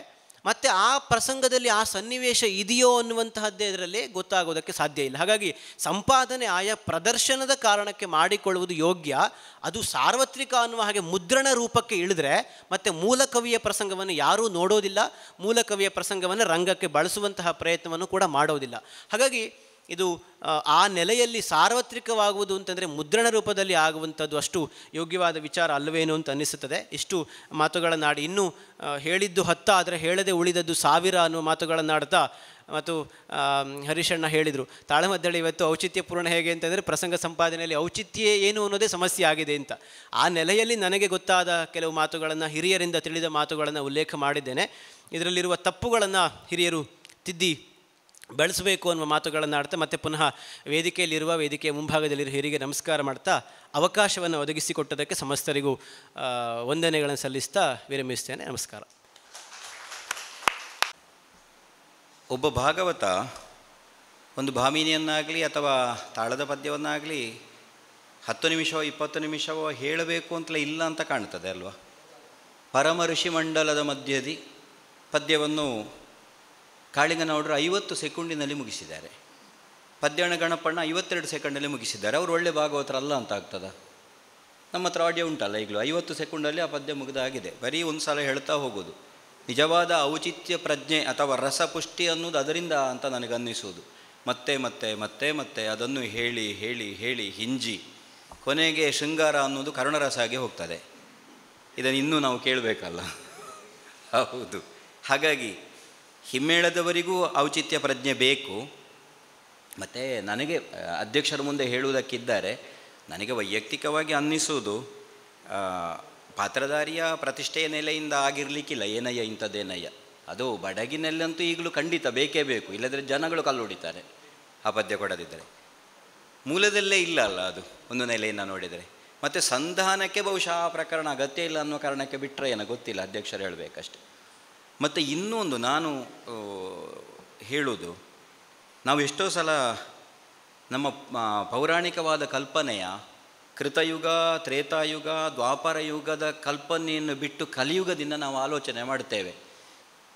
ಮತ್ತು ಆ ಪ್ರಸಂಗದಲ್ಲಿ ಆ ಸನ್ನಿವೇಶ ಇದೆಯೋ ಅನ್ನುವಂತಹದ್ದೇ ಇದರಲ್ಲಿ ಗೊತ್ತಾಗೋದಕ್ಕೆ ಸಾಧ್ಯ ಇಲ್ಲ. ಹಾಗಾಗಿ ಸಂಪಾದನೆ ಆಯಾ ಪ್ರದರ್ಶನದ ಕಾರಣಕ್ಕೆ ಮಾಡಿಕೊಳ್ಳುವುದು ಯೋಗ್ಯ. ಅದು ಸಾರ್ವತ್ರಿಕ ಅನ್ನುವ ಹಾಗೆ ಮುದ್ರಣ ರೂಪಕ್ಕೆ ಇಳಿದ್ರೆ ಮತ್ತು ಮೂಲ ಕವಿಯ ಪ್ರಸಂಗವನ್ನು ಯಾರೂ ನೋಡೋದಿಲ್ಲ, ಮೂಲ ಕವಿಯ ಪ್ರಸಂಗವನ್ನು ರಂಗಕ್ಕೆ ಬಳಸುವಂತಹ ಪ್ರಯತ್ನವನ್ನು ಕೂಡ ಮಾಡೋದಿಲ್ಲ. ಹಾಗಾಗಿ ಇದು ಆ ನೆಲೆಯಲ್ಲಿ ಸಾರ್ವತ್ರಿಕವಾಗುವುದು ಅಂತಂದರೆ ಮುದ್ರಣ ರೂಪದಲ್ಲಿ ಆಗುವಂಥದ್ದು ಅಷ್ಟು ಯೋಗ್ಯವಾದ ವಿಚಾರ ಅಲ್ಲವೇನು ಅಂತ ಅನ್ನಿಸುತ್ತದೆ. ಇಷ್ಟು ಮಾತುಗಳನ್ನಾಡಿ ಇನ್ನೂ ಹೇಳಿದ್ದು 10 ಆದರೆ ಹೇಳದೆ ಉಳಿದದ್ದು 1000 ಅನ್ನೋ ಮಾತುಗಳನ್ನಾಡ್ತಾ ಮತ್ತು ಹರೀಶಣ್ಣ ಹೇಳಿದರು, ತಾಳಮದ್ದಳೆ ಇವತ್ತು ಔಚಿತ್ಯಪೂರ್ಣ ಹೇಗೆ ಅಂತಂದರೆ ಪ್ರಸಂಗ ಸಂಪಾದನೆಯಲ್ಲಿ ಔಚಿತ್ಯ ಏನು ಅನ್ನೋದೇ ಸಮಸ್ಯೆ ಆಗಿದೆ ಅಂತ. ಆ ನೆಲೆಯಲ್ಲಿ ನನಗೆ ಗೊತ್ತಾದ ಕೆಲವು ಮಾತುಗಳನ್ನು, ಹಿರಿಯರಿಂದ ತಿಳಿದ ಮಾತುಗಳನ್ನು ಉಲ್ಲೇಖ ಮಾಡಿದ್ದೇನೆ. ಇದರಲ್ಲಿರುವ ತಪ್ಪುಗಳನ್ನು ಹಿರಿಯರು ತಿದ್ದಿ ಬೆಳೆಸಬೇಕು ಅನ್ನುವ ಮಾತುಗಳನ್ನು ಆಡ್ತಾ ಮತ್ತೆ ಪುನಃ ವೇದಿಕೆಯಲ್ಲಿರುವ, ವೇದಿಕೆಯ ಮುಂಭಾಗದಲ್ಲಿರುವ ಹಿರಿಗೆ ನಮಸ್ಕಾರ ಮಾಡ್ತಾ ಅವಕಾಶವನ್ನು ಒದಗಿಸಿಕೊಟ್ಟದಕ್ಕೆ ಸಮಸ್ತರಿಗೂ ವಂದನೆಗಳನ್ನು ಸಲ್ಲಿಸ್ತಾ ವಿರಮಿಸ್ತೇನೆ. ನಮಸ್ಕಾರ. ಒಬ್ಬ ಭಾಗವತ ಒಂದು ಭಾಮಿನಿಯನ್ನಾಗಲಿ ಅಥವಾ ತಾಳದ ಪದ್ಯವನ್ನಾಗಲಿ 10 ನಿಮಿಷವೋ 20 ನಿಮಿಷವೋ ಹೇಳಬೇಕು ಅಂತಲೇ ಇಲ್ಲ ಅಂತ ಕಾಣ್ತದೆ ಅಲ್ವಾ. ಪರಮ ಋಷಿ ಮಂಡಲದ ಮಧ್ಯದಿ ಪದ್ಯವನ್ನು ಕಾಳಿಂಗನವರು 50 ಸೆಕೆಂಡಿನಲ್ಲಿ ಮುಗಿಸಿದ್ದಾರೆ. ಪದ್ಯಣ ಗಣಪಣ್ಣ 52 ಸೆಕೆಂಡಲ್ಲಿ ಮುಗಿಸಿದ್ದಾರೆ. ಅವರು ಒಳ್ಳೆ ಭಾಗವತರಲ್ಲ ಅಂತ ಆಗ್ತದ? ನಮ್ಮ ಹತ್ರ ಆಡಿಯೋ ಉಂಟಲ್ಲ ಈಗಲೂ, 50 ಸೆಕೆಂಡಲ್ಲಿ ಆ ಪದ್ಯ ಮುಗಿದಾಗಿದೆ. ಬರೀ ಒಂದು ಸಲ ಹೇಳ್ತಾ ಹೋಗೋದು. ನಿಜವಾದ ಔಚಿತ್ಯ ಪ್ರಜ್ಞೆ ಅಥವಾ ರಸಪುಷ್ಟಿ ಅನ್ನೋದು ಅದರಿಂದ ಅಂತ ನನಗನ್ನಿಸುವುದು. ಮತ್ತೆ ಮತ್ತೆ ಮತ್ತೆ ಮತ್ತೆ ಅದನ್ನು ಹೇಳಿ ಹೇಳಿ ಹೇಳಿ ಹಿಂಜಿ ಕೊನೆಗೆ ಶೃಂಗಾರ ಅನ್ನೋದು ಕರುಣರಸಾಗಿ ಹೋಗ್ತದೆ. ಇದನ್ನು ಇನ್ನೂ ನಾವು ಕೇಳಬೇಕಲ್ಲ. ಹೌದು. ಹಾಗಾಗಿ ಹಿಮ್ಮೇಳದವರಿಗೂ ಔಚಿತ್ಯ ಪ್ರಜ್ಞೆ ಬೇಕು. ಮತ್ತು ನನಗೆ ಅಧ್ಯಕ್ಷರ ಮುಂದೆ ಹೇಳುವುದಕ್ಕಿದ್ದಾರೆ, ನನಗೆ ವೈಯಕ್ತಿಕವಾಗಿ ಅನ್ನಿಸುವುದು ಪಾತ್ರಧಾರಿಯ ಪ್ರತಿಷ್ಠೆಯ ನೆಲೆಯಿಂದ ಆಗಿರಲಿಕ್ಕಿಲ್ಲ ಏನಯ್ಯ ಇಂಥದ್ದೇನಯ್ಯ. ಅದು ಬಡಗಿನಲ್ಲಂತೂ ಈಗಲೂ ಖಂಡಿತ ಬೇಕೇ ಬೇಕು, ಇಲ್ಲದ್ರೆ ಜನಗಳು ಕಲ್ಲೊಡಿತಾರೆ ಆ ಪದ್ಯ ಕೊಡದಿದ್ದರೆ. ಮೂಲದಲ್ಲೇ ಇಲ್ಲ ಅಲ್ಲ ಅದು ಒಂದು ನೆಲೆಯಿಂದ ನೋಡಿದರೆ. ಮತ್ತು ಸಂಧಾನಕ್ಕೆ ಬಹುಶಃ ಆ ಪ್ರಕರಣ ಅಗತ್ಯ ಇಲ್ಲ ಅನ್ನೋ ಕಾರಣಕ್ಕೆ ಬಿಟ್ಟರೆ ಏನೋ ಗೊತ್ತಿಲ್ಲ, ಅಧ್ಯಕ್ಷರು ಹೇಳಬೇಕಷ್ಟೆ. ಮತ್ತು ಇನ್ನೊಂದು ನಾನು ಹೇಳೋದು, ನಾವು ಎಷ್ಟೋ ಸಲ ನಮ್ಮ ಪೌರಾಣಿಕವಾದ ಕಲ್ಪನೆಯ ಕೃತಯುಗ, ತ್ರೇತಾಯುಗ, ದ್ವಾಪರ ಯುಗದ ಕಲ್ಪನೆಯನ್ನು ಬಿಟ್ಟು ಕಲಿಯುಗದಿಂದ ನಾವು ಆಲೋಚನೆ ಮಾಡ್ತೇವೆ.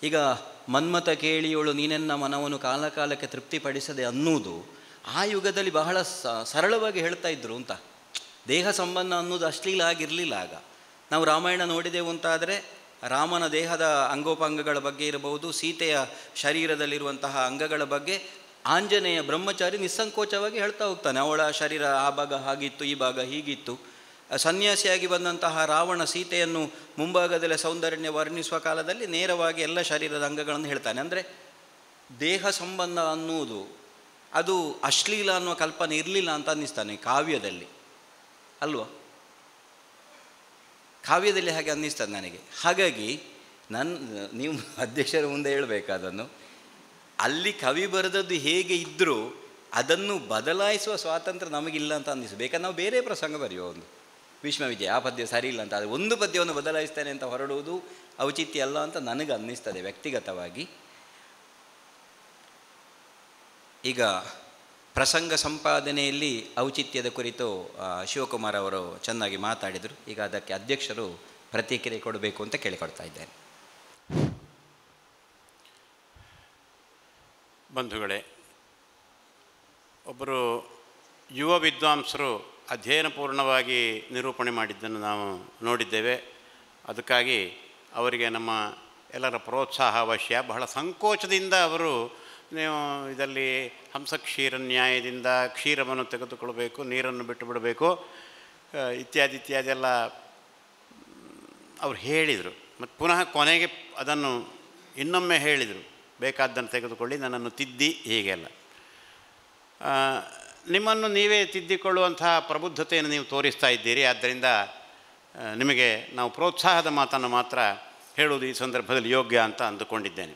ಈಗ ಮನ್ಮಥ ಕೇಳಿಯೋಳು ನೀನೆನ್ನ ಮನವನ್ನು ಕಾಲಕಾಲಕ್ಕೆ ತೃಪ್ತಿಪಡಿಸದೆ ಅನ್ನುವುದು ಆ ಯುಗದಲ್ಲಿ ಬಹಳ ಸರಳವಾಗಿ ಹೇಳ್ತಾ ಇದ್ರು ಅಂತ. ದೇಹ ಸಂಬಂಧ ಅನ್ನೋದು ಅಶ್ಲೀಲ ಆಗಿರಲಿಲ್ಲ ಆಗ. ನಾವು ರಾಮಾಯಣ ನೋಡಿದೆವು ಅಂತಾದರೆ ರಾಮನ ದೇಹದ ಅಂಗೋಪಾಂಗಗಳ ಬಗ್ಗೆ ಇರಬಹುದು, ಸೀತೆಯ ಶರೀರದಲ್ಲಿರುವಂತಹ ಅಂಗಗಳ ಬಗ್ಗೆ ಆಂಜನೇಯ ಬ್ರಹ್ಮಚಾರಿ ನಿಸ್ಸಂಕೋಚವಾಗಿ ಹೇಳ್ತಾ ಹೋಗ್ತಾನೆ. ಅವಳ ಶರೀರ ಆ ಭಾಗ ಹಾಗಿತ್ತು, ಈ ಭಾಗ ಹೀಗಿತ್ತು. ಸನ್ಯಾಸಿಯಾಗಿ ಬಂದಂತಹ ರಾವಣ ಸೀತೆಯನ್ನು ಮುಂಭಾಗದಲ್ಲೇ ಸೌಂದರ್ಯ ವರ್ಣಿಸುವ ಕಾಲದಲ್ಲಿ ನೇರವಾಗಿ ಎಲ್ಲ ಶರೀರದ ಅಂಗಗಳನ್ನು ಹೇಳ್ತಾನೆ. ಅಂದರೆ ದೇಹ ಸಂಬಂಧ ಅನ್ನುವುದು ಅದು ಅಶ್ಲೀಲ ಅನ್ನುವ ಕಲ್ಪನೆ ಇರಲಿಲ್ಲ ಅಂತ ಅನ್ನಿಸ್ತಾನೆ ಕಾವ್ಯದಲ್ಲಿ, ಅಲ್ವಾ? ಕಾವ್ಯದಲ್ಲಿ ಹಾಗೆ ಅನ್ನಿಸ್ತದೆ ನನಗೆ. ಹಾಗಾಗಿ ನೀವು ಅಧ್ಯಕ್ಷರ ಮುಂದೆ ಹೇಳಬೇಕಾದನ್ನು, ಅಲ್ಲಿ ಕವಿ ಬರೆದದ್ದು ಹೇಗೆ ಇದ್ದರೂ ಅದನ್ನು ಬದಲಾಯಿಸುವ ಸ್ವಾತಂತ್ರ್ಯ ನಮಗಿಲ್ಲ ಅಂತ ಅನ್ನಿಸ್ತು. ಬೇಕಾದ್ರೆ ನಾವು ಬೇರೆ ಪ್ರಸಂಗ ಬರೆಯುವ, ಒಂದು ವಿಶ್ವವಿದ್ಯೆ ಆ ಪದ್ಯ ಸರಿ ಇಲ್ಲ ಅಂತ, ಅದು ಒಂದು ಪದ್ಯವನ್ನು ಬದಲಾಯಿಸ್ತೇನೆ ಅಂತ ಹೊರಡುವುದು ಔಚಿತ್ಯ ಅಲ್ಲ ಅಂತ ನನಗೆ ಅನ್ನಿಸ್ತದೆ ವ್ಯಕ್ತಿಗತವಾಗಿ. ಈಗ ಪ್ರಸಂಗ ಸಂಪಾದನೆಯಲ್ಲಿ ಔಚಿತ್ಯದ ಕುರಿತು ಶಿವಕುಮಾರ್ ಅವರು ಚೆನ್ನಾಗಿ ಮಾತಾಡಿದರು. ಈಗ ಅದಕ್ಕೆ ಅಧ್ಯಕ್ಷರು ಪ್ರತಿಕ್ರಿಯೆ ಕೊಡಬೇಕು ಅಂತ ಕೇಳಿಕೊಡ್ತಾ ಇದ್ದೇನೆ. ಬಂಧುಗಳೇ, ಒಬ್ಬರು ಯುವ ವಿದ್ವಾಂಸರು ಅಧ್ಯಯನಪೂರ್ಣವಾಗಿ ನಿರೂಪಣೆ ಮಾಡಿದ್ದನ್ನು ನಾವು ನೋಡಿದ್ದೇವೆ. ಅದಕ್ಕಾಗಿ ಅವರಿಗೆ ನಮ್ಮ ಎಲ್ಲರ ಪ್ರೋತ್ಸಾಹ ಅವಶ್ಯ. ಬಹಳ ಸಂಕೋಚದಿಂದ ಅವರು ನೀವು ಇದರಲ್ಲಿ ಹಂಸಕ್ಷೀರ ನ್ಯಾಯದಿಂದ ಕ್ಷೀರವನ್ನು ತೆಗೆದುಕೊಳ್ಬೇಕು, ನೀರನ್ನು ಬಿಟ್ಟು ಬಿಡಬೇಕು ಇತ್ಯಾದಿ ಎಲ್ಲ ಅವ್ರು ಹೇಳಿದರು. ಮತ್ತು ಪುನಃ ಕೊನೆಗೆ ಅದನ್ನು ಇನ್ನೊಮ್ಮೆ ಹೇಳಿದರು, ಬೇಕಾದ್ದನ್ನು ತೆಗೆದುಕೊಳ್ಳಿ, ನನ್ನನ್ನು ತಿದ್ದಿ, ಹೀಗೆಲ್ಲ. ನಿಮ್ಮನ್ನು ನೀವೇ ತಿದ್ದಿಕೊಳ್ಳುವಂತಹ ಪ್ರಬುದ್ಧತೆಯನ್ನು ನೀವು ತೋರಿಸ್ತಾ ಇದ್ದೀರಿ. ಆದ್ದರಿಂದ ನಿಮಗೆ ನಾವು ಪ್ರೋತ್ಸಾಹದ ಮಾತನ್ನು ಮಾತ್ರ ಹೇಳುವುದು ಈ ಸಂದರ್ಭದಲ್ಲಿ ಯೋಗ್ಯ ಅಂತ ಅಂದುಕೊಂಡಿದ್ದೇನೆ.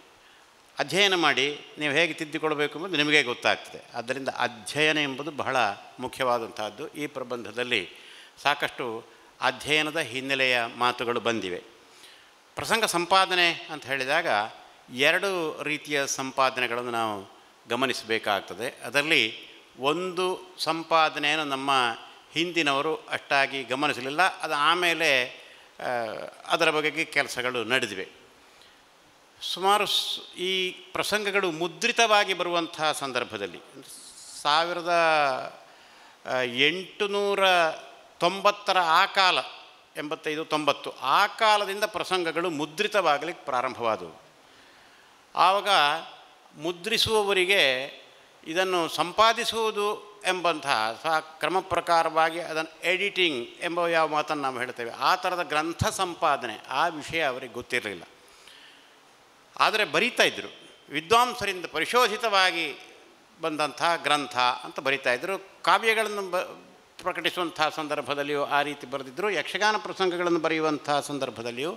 ಅಧ್ಯಯನ ಮಾಡಿ ನೀವು ಹೇಗೆ ತಿದ್ದಿಕೊಳ್ಬೇಕು ಎಂಬುದು ನಿಮಗೆ ಗೊತ್ತಾಗ್ತದೆ. ಆದ್ದರಿಂದ ಅಧ್ಯಯನ ಎಂಬುದು ಬಹಳ ಮುಖ್ಯವಾದಂತಹದ್ದು. ಈ ಪ್ರಬಂಧದಲ್ಲಿ ಸಾಕಷ್ಟು ಅಧ್ಯಯನದ ಹಿನ್ನೆಲೆಯ ಮಾತುಗಳು ಬಂದಿವೆ. ಪ್ರಸಂಗ ಸಂಪಾದನೆ ಅಂತ ಹೇಳಿದಾಗ ಎರಡು ರೀತಿಯ ಸಂಪಾದನೆಗಳನ್ನು ನಾವು ಗಮನಿಸಬೇಕಾಗ್ತದೆ. ಅದರಲ್ಲಿ ಒಂದು ಸಂಪಾದನೆಯನ್ನು ನಮ್ಮ ಹಿಂದಿನವರು ಅಷ್ಟಾಗಿ ಗಮನಿಸಲಿಲ್ಲ, ಅದು ಆಮೇಲೆ ಅದರ ಬಗೆಗೆ ಕೆಲಸಗಳು ನಡೆದಿವೆ. ಸುಮಾರು ಈ ಪ್ರಸಂಗಗಳು ಮುದ್ರಿತವಾಗಿ ಬರುವಂತಹ ಸಂದರ್ಭದಲ್ಲಿ 1890 ಆ ಕಾಲ, 85-90 ಆ ಕಾಲದಿಂದ ಪ್ರಸಂಗಗಳು ಮುದ್ರಿತವಾಗಲಿಕ್ಕೆ ಪ್ರಾರಂಭವಾದವು. ಆವಾಗ ಮುದ್ರಿಸುವವರಿಗೆ ಇದನ್ನು ಸಂಪಾದಿಸುವುದು ಎಂಬಂತಹ ಕ್ರಮ ಪ್ರಕಾರವಾಗಿ ಅದನ್ನು ಎಡಿಟಿಂಗ್ ಎಂಬ ಯಾವ ಮಾತನ್ನು ನಾವು ಹೇಳ್ತೇವೆ, ಆ ಥರದ ಗ್ರಂಥ ಸಂಪಾದನೆ ಆ ವಿಷಯ ಅವರಿಗೆ ಗೊತ್ತಿರಲಿಲ್ಲ. ಆದರೆ ಬರೀತಾ ಇದ್ದರು. ವಿದ್ವಾಂಸರಿಂದ ಪರಿಶೋಧಿತವಾಗಿ ಬಂದಂಥ ಗ್ರಂಥ ಅಂತ ಬರಿತಾಯಿದ್ರು. ಕಾವ್ಯಗಳನ್ನು ಪ್ರಕಟಿಸುವಂಥ ಸಂದರ್ಭದಲ್ಲಿಯೂ ಆ ರೀತಿ ಬರೆದಿದ್ದರು. ಯಕ್ಷಗಾನ ಪ್ರಸಂಗಗಳನ್ನು ಬರೆಯುವಂಥ ಸಂದರ್ಭದಲ್ಲಿಯೂ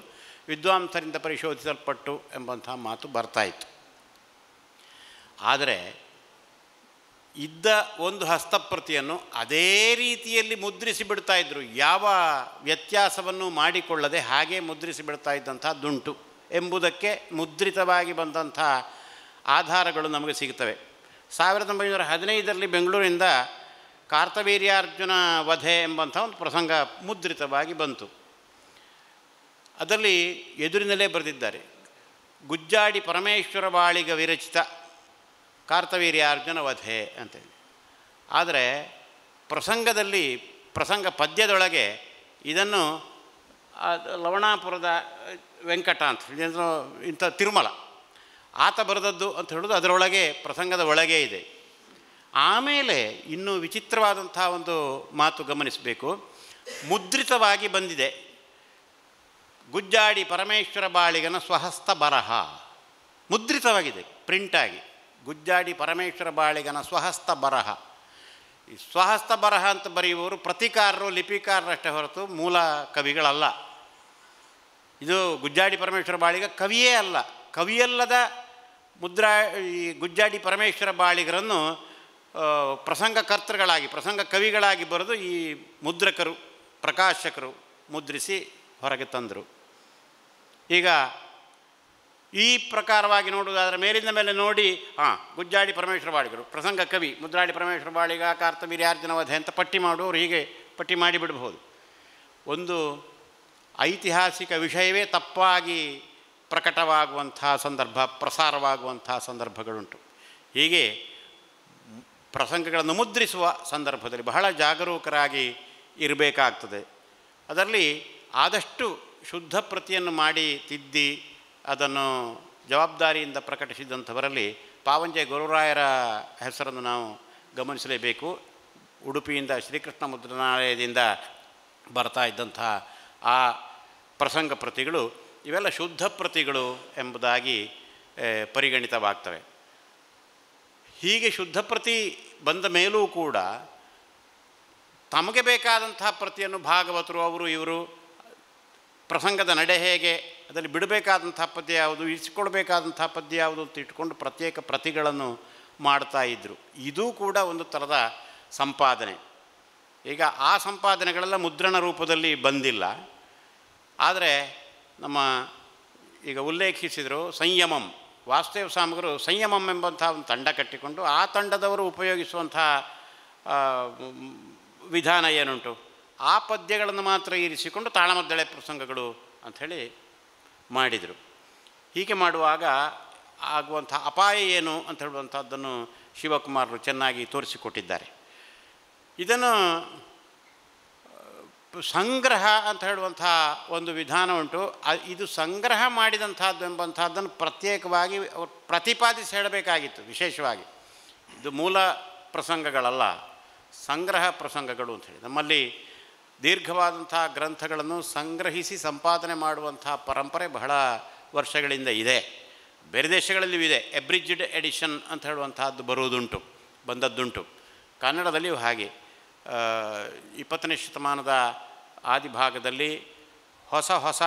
ವಿದ್ವಾಂಸರಿಂದ ಪರಿಶೋಧಿಸಲ್ಪಟ್ಟು ಎಂಬಂಥ ಮಾತು ಬರ್ತಾಯಿತ್ತು. ಆದರೆ ಇದ್ದ ಒಂದು ಹಸ್ತಪ್ರತಿಯನ್ನು ಅದೇ ರೀತಿಯಲ್ಲಿ ಮುದ್ರಿಸಿ ಬಿಡ್ತಾಯಿದ್ರು. ಯಾವ ವ್ಯತ್ಯಾಸವನ್ನು ಮಾಡಿಕೊಳ್ಳದೆ ಹಾಗೇ ಮುದ್ರಿಸಿ ಬಿಡ್ತಾ ಇದ್ದಂಥದ್ದುಂಟು ಎಂಬುದಕ್ಕೆ ಮುದ್ರಿತವಾಗಿ ಬಂದಂಥ ಆಧಾರಗಳು ನಮಗೆ ಸಿಗುತ್ತವೆ. 1915 ಬೆಂಗಳೂರಿನಿಂದ ಕಾರ್ತವೀರ್ಯಾರ್ಜುನ ವಧೆ ಎಂಬಂಥ ಒಂದು ಪ್ರಸಂಗ ಮುದ್ರಿತವಾಗಿ ಬಂತು. ಅದರಲ್ಲಿ ಎದುರಿನಲ್ಲೇ ಬರೆದಿದ್ದಾರೆ, ಗುಜ್ಜಾಡಿ ಪರಮೇಶ್ವರ ಬಾಳಿಗ ವಿರಚಿತ ಕಾರ್ತವೀರ್ಯಾರ್ಜುನ ವಧೆ ಅಂತೇಳಿ. ಆದರೆ ಪ್ರಸಂಗದಲ್ಲಿ ಪ್ರಸಂಗ ಪದ್ಯದೊಳಗೆ ಇದನ್ನು ಲವಣಾಪುರದ ವೆಂಕಟ ಅಂತ ಇಂಥ ತಿರುಮಲ ಆತ ಬರೆದದ್ದು ಅಂತ ಹೇಳೋದು ಅದರೊಳಗೆ ಪ್ರಸಂಗದ ಒಳಗೆ ಇದೆ. ಆಮೇಲೆ ಇನ್ನೂ ವಿಚಿತ್ರವಾದಂಥ ಒಂದು ಮಾತು ಗಮನಿಸಬೇಕು. ಮುದ್ರಿತವಾಗಿ ಬಂದಿದೆ ಗುಜ್ಜಾಡಿ ಪರಮೇಶ್ವರ ಬಾಳಿಗನ ಸ್ವಹಸ್ತ ಬರಹ, ಮುದ್ರಿತವಾಗಿದೆ ಪ್ರಿಂಟಾಗಿ. ಗುಜ್ಜಾಡಿ ಪರಮೇಶ್ವರ ಬಾಳಿಗನ ಸ್ವಹಸ್ತ ಬರಹ. ಈ ಸ್ವಹಸ್ತ ಬರಹ ಅಂತ ಬರೆಯುವವರು ಪ್ರತಿಕಾರರು, ಲಿಪಿಕಾರರಷ್ಟೇ ಹೊರತು ಮೂಲ ಕವಿಗಳಲ್ಲ. ಇದು ಗುಜ್ಜಾಡಿ ಪರಮೇಶ್ವರ ಬಾಳಿಗ ಕವಿಯೇ ಅಲ್ಲ. ಕವಿಯಲ್ಲದ ಈ ಗುಜ್ಜಾಡಿ ಪರಮೇಶ್ವರ ಬಾಳಿಗರನ್ನು ಪ್ರಸಂಗಕರ್ತೃಗಳಾಗಿ, ಪ್ರಸಂಗ ಕವಿಗಳಾಗಿ ಬರೆದು ಈ ಮುದ್ರಕರು, ಪ್ರಕಾಶಕರು ಮುದ್ರಿಸಿ ಹೊರಗೆ ತಂದರು. ಈಗ ಈ ಪ್ರಕಾರವಾಗಿ ನೋಡುವುದಾದರೆ ಮೇಲಿಂದ ಮೇಲೆ ನೋಡಿ ಗುಜ್ಜಾಡಿ ಪರಮೇಶ್ವರ ಬಾಳಿಗರು, ಪ್ರಸಂಗ ಕವಿ ಮುದ್ರಾಡಿ ಪರಮೇಶ್ವರ ಬಾಳಿಗ, ಕಾರ್ತವೀರ್ಯಾರ್ಜುನ ವಧೆ ಅಂತ ಪಟ್ಟಿ ಮಾಡುವವರು ಹೀಗೆ ಪಟ್ಟಿ ಮಾಡಿಬಿಡಬಹುದು. ಒಂದು ಐತಿಹಾಸಿಕ ವಿಷಯವೇ ತಪ್ಪಾಗಿ ಪ್ರಕಟವಾಗುವಂಥ ಸಂದರ್ಭ, ಪ್ರಸಾರವಾಗುವಂಥ ಸಂದರ್ಭಗಳುಂಟು. ಹೀಗೆ ಪ್ರಸಂಗಗಳನ್ನು ಮುದ್ರಿಸುವ ಸಂದರ್ಭದಲ್ಲಿ ಬಹಳ ಜಾಗರೂಕರಾಗಿ ಇರಬೇಕಾಗ್ತದೆ. ಅದರಲ್ಲಿ ಆದಷ್ಟು ಶುದ್ಧ ಪ್ರತಿಯನ್ನು ಮಾಡಿ ತಿದ್ದಿ ಅದನ್ನು ಜವಾಬ್ದಾರಿಯಿಂದ ಪ್ರಕಟಿಸಿದಂಥವರಲ್ಲಿ ಪಾವಂಜೆ ಗುರುರಾಯರ ಹೆಸರನ್ನು ನಾವು ಗಮನಿಸಲೇಬೇಕು. ಉಡುಪಿಯಿಂದ ಶ್ರೀಕೃಷ್ಣ ಮುದ್ರಣಾಲಯದಿಂದ ಬರ್ತಾ ಇದ್ದಂಥ ಆ ಪ್ರಸಂಗ ಪ್ರತಿಗಳು ಇವೆಲ್ಲ ಶುದ್ಧ ಪ್ರತಿಗಳು ಎಂಬುದಾಗಿ ಪರಿಗಣಿತವಾಗ್ತವೆ. ಹೀಗೆ ಶುದ್ಧ ಪ್ರತಿ ಬಂದ ಮೇಲೂ ಕೂಡ ತಮಗೆ ಬೇಕಾದಂತಹ ಪ್ರತಿಯನ್ನು ಭಾಗವತರು ಅವರು ಇವರು ಪ್ರಸಂಗದ ನಡೆ ಹೇಗೆ, ಅದರಲ್ಲಿ ಬಿಡಬೇಕಾದಂಥ ಪದ್ಯ ಯಾವುದು, ಇರಿಸಿಕೊಳ್ಬೇಕಾದಂಥ ಪದ್ಯ ಯಾವುದು ಅಂತ ಇಟ್ಕೊಂಡು ಪ್ರತ್ಯೇಕ ಪ್ರತಿಗಳನ್ನು ಮಾಡ್ತಾ ಇದ್ದರು. ಇದೂ ಕೂಡ ಒಂದು ಥರದ ಸಂಪಾದನೆ. ಈಗ ಆ ಸಂಪಾದನೆಗಳೆಲ್ಲ ಮುದ್ರಣ ರೂಪದಲ್ಲಿ ಬಂದಿಲ್ಲ. ಆದರೆ ನಮ್ಮ ಈಗ ಉಲ್ಲೇಖಿಸಿದರು ಸಂಯಮಂ, ವಾಸುದೇವ ಸ್ವಾಮಿಗಳು ಸಂಯಮಂ ಎಂಬಂಥ ಒಂದು ತಂಡ ಕಟ್ಟಿಕೊಂಡು ಆ ತಂಡದವರು ಉಪಯೋಗಿಸುವಂಥ ವಿಧಾನ ಏನುಂಟು, ಆ ಪದ್ಯಗಳನ್ನು ಮಾತ್ರ ಇರಿಸಿಕೊಂಡು ತಾಳಮದ್ದಳೆ ಪ್ರಸಂಗಗಳು ಅಂಥೇಳಿ ಮಾಡಿದರು. ಹೀಗೆ ಮಾಡುವಾಗ ಆಗುವಂಥ ಅಪಾಯ ಏನು ಅಂತ ಹೇಳುವಂಥದ್ದನ್ನು ಶಿವಕುಮಾರರು ಚೆನ್ನಾಗಿ ತೋರಿಸಿಕೊಟ್ಟಿದ್ದಾರೆ. ಇದನ್ನು ಸಂಗ್ರಹ ಅಂತ ಹೇಳುವಂಥ ಒಂದು ವಿಧಾನ ಉಂಟು. ಇದು ಸಂಗ್ರಹ ಮಾಡಿದಂಥದ್ದು ಎಂಬಂಥದ್ದನ್ನು ಪ್ರತ್ಯೇಕವಾಗಿ ಪ್ರತಿಪಾದಿಸಿ ಹೇಳಬೇಕಾಗಿತ್ತು. ವಿಶೇಷವಾಗಿ ಇದು ಮೂಲ ಪ್ರಸಂಗಗಳಲ್ಲ, ಸಂಗ್ರಹ ಪ್ರಸಂಗಗಳು ಅಂಥೇಳಿ. ನಮ್ಮಲ್ಲಿ ದೀರ್ಘವಾದಂಥ ಗ್ರಂಥಗಳನ್ನು ಸಂಗ್ರಹಿಸಿ ಸಂಪಾದನೆ ಮಾಡುವಂಥ ಪರಂಪರೆ ಬಹಳ ವರ್ಷಗಳಿಂದ ಇದೆ. ಬೇರೆ ದೇಶಗಳಲ್ಲಿಯೂ ಇದೆ. ಎಬ್ರಿಜ್ಡ್ ಎಡಿಷನ್ ಅಂತ ಹೇಳುವಂಥದ್ದು ಬಂದದ್ದುಂಟು. ಕನ್ನಡದಲ್ಲಿಯೂ ಹಾಗೆ 20ನೇ ಶತಮಾನದ ಆದಿಭಾಗದಲ್ಲಿ ಹೊಸ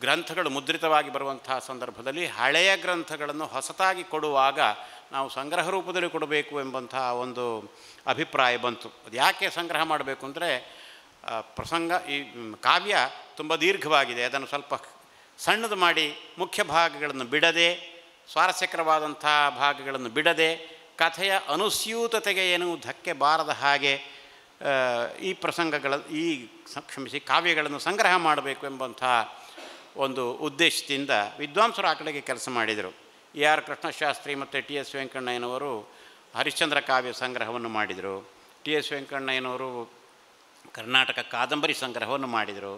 ಗ್ರಂಥಗಳು ಮುದ್ರಿತವಾಗಿ ಬರುವಂಥ ಸಂದರ್ಭದಲ್ಲಿ ಹಳೆಯ ಗ್ರಂಥಗಳನ್ನು ಹೊಸತಾಗಿ ಕೊಡುವಾಗ ನಾವು ಸಂಗ್ರಹ ರೂಪದಲ್ಲಿ ಕೊಡಬೇಕು ಎಂಬಂಥ ಒಂದು ಅಭಿಪ್ರಾಯ ಬಂತು. ಅದು ಯಾಕೆ ಸಂಗ್ರಹ ಮಾಡಬೇಕು ಅಂದರೆ ಪ್ರಸಂಗ ಈ ಕಾವ್ಯ ತುಂಬ ದೀರ್ಘವಾಗಿದೆ. ಅದನ್ನು ಸ್ವಲ್ಪ ಸಣ್ಣದು ಮಾಡಿ ಮುಖ್ಯ ಭಾಗಗಳನ್ನು ಬಿಡದೆ, ಸ್ವಾರಸ್ಯಕರವಾದಂಥ ಭಾಗಗಳನ್ನು ಬಿಡದೆ, ಕಥೆಯ ಅನುಸ್ಯೂತತೆಗೆ ಏನು ಧಕ್ಕೆ ಬಾರದ ಹಾಗೆ ಕಾವ್ಯಗಳನ್ನು ಸಂಗ್ರಹ ಮಾಡಬೇಕು ಎಂಬಂಥ ಒಂದು ಉದ್ದೇಶದಿಂದ ವಿದ್ವಾಂಸರು ಆ ಕಡೆಗೆ ಕೆಲಸ ಮಾಡಿದರು. ಆರ್ ಕೃಷ್ಣಶಾಸ್ತ್ರಿ ಮತ್ತು ಟಿ.ಎಸ್. ವೆಂಕಣ್ಣಯ್ಯನವರು ಹರಿಶ್ಚಂದ್ರ ಕಾವ್ಯ ಸಂಗ್ರಹವನ್ನು ಮಾಡಿದರು. ಟಿ.ಎಸ್. ವೆಂಕಣ್ಣಯ್ಯನವರು ಕರ್ನಾಟಕ ಕಾದಂಬರಿ ಸಂಗ್ರಹವನ್ನು ಮಾಡಿದರು.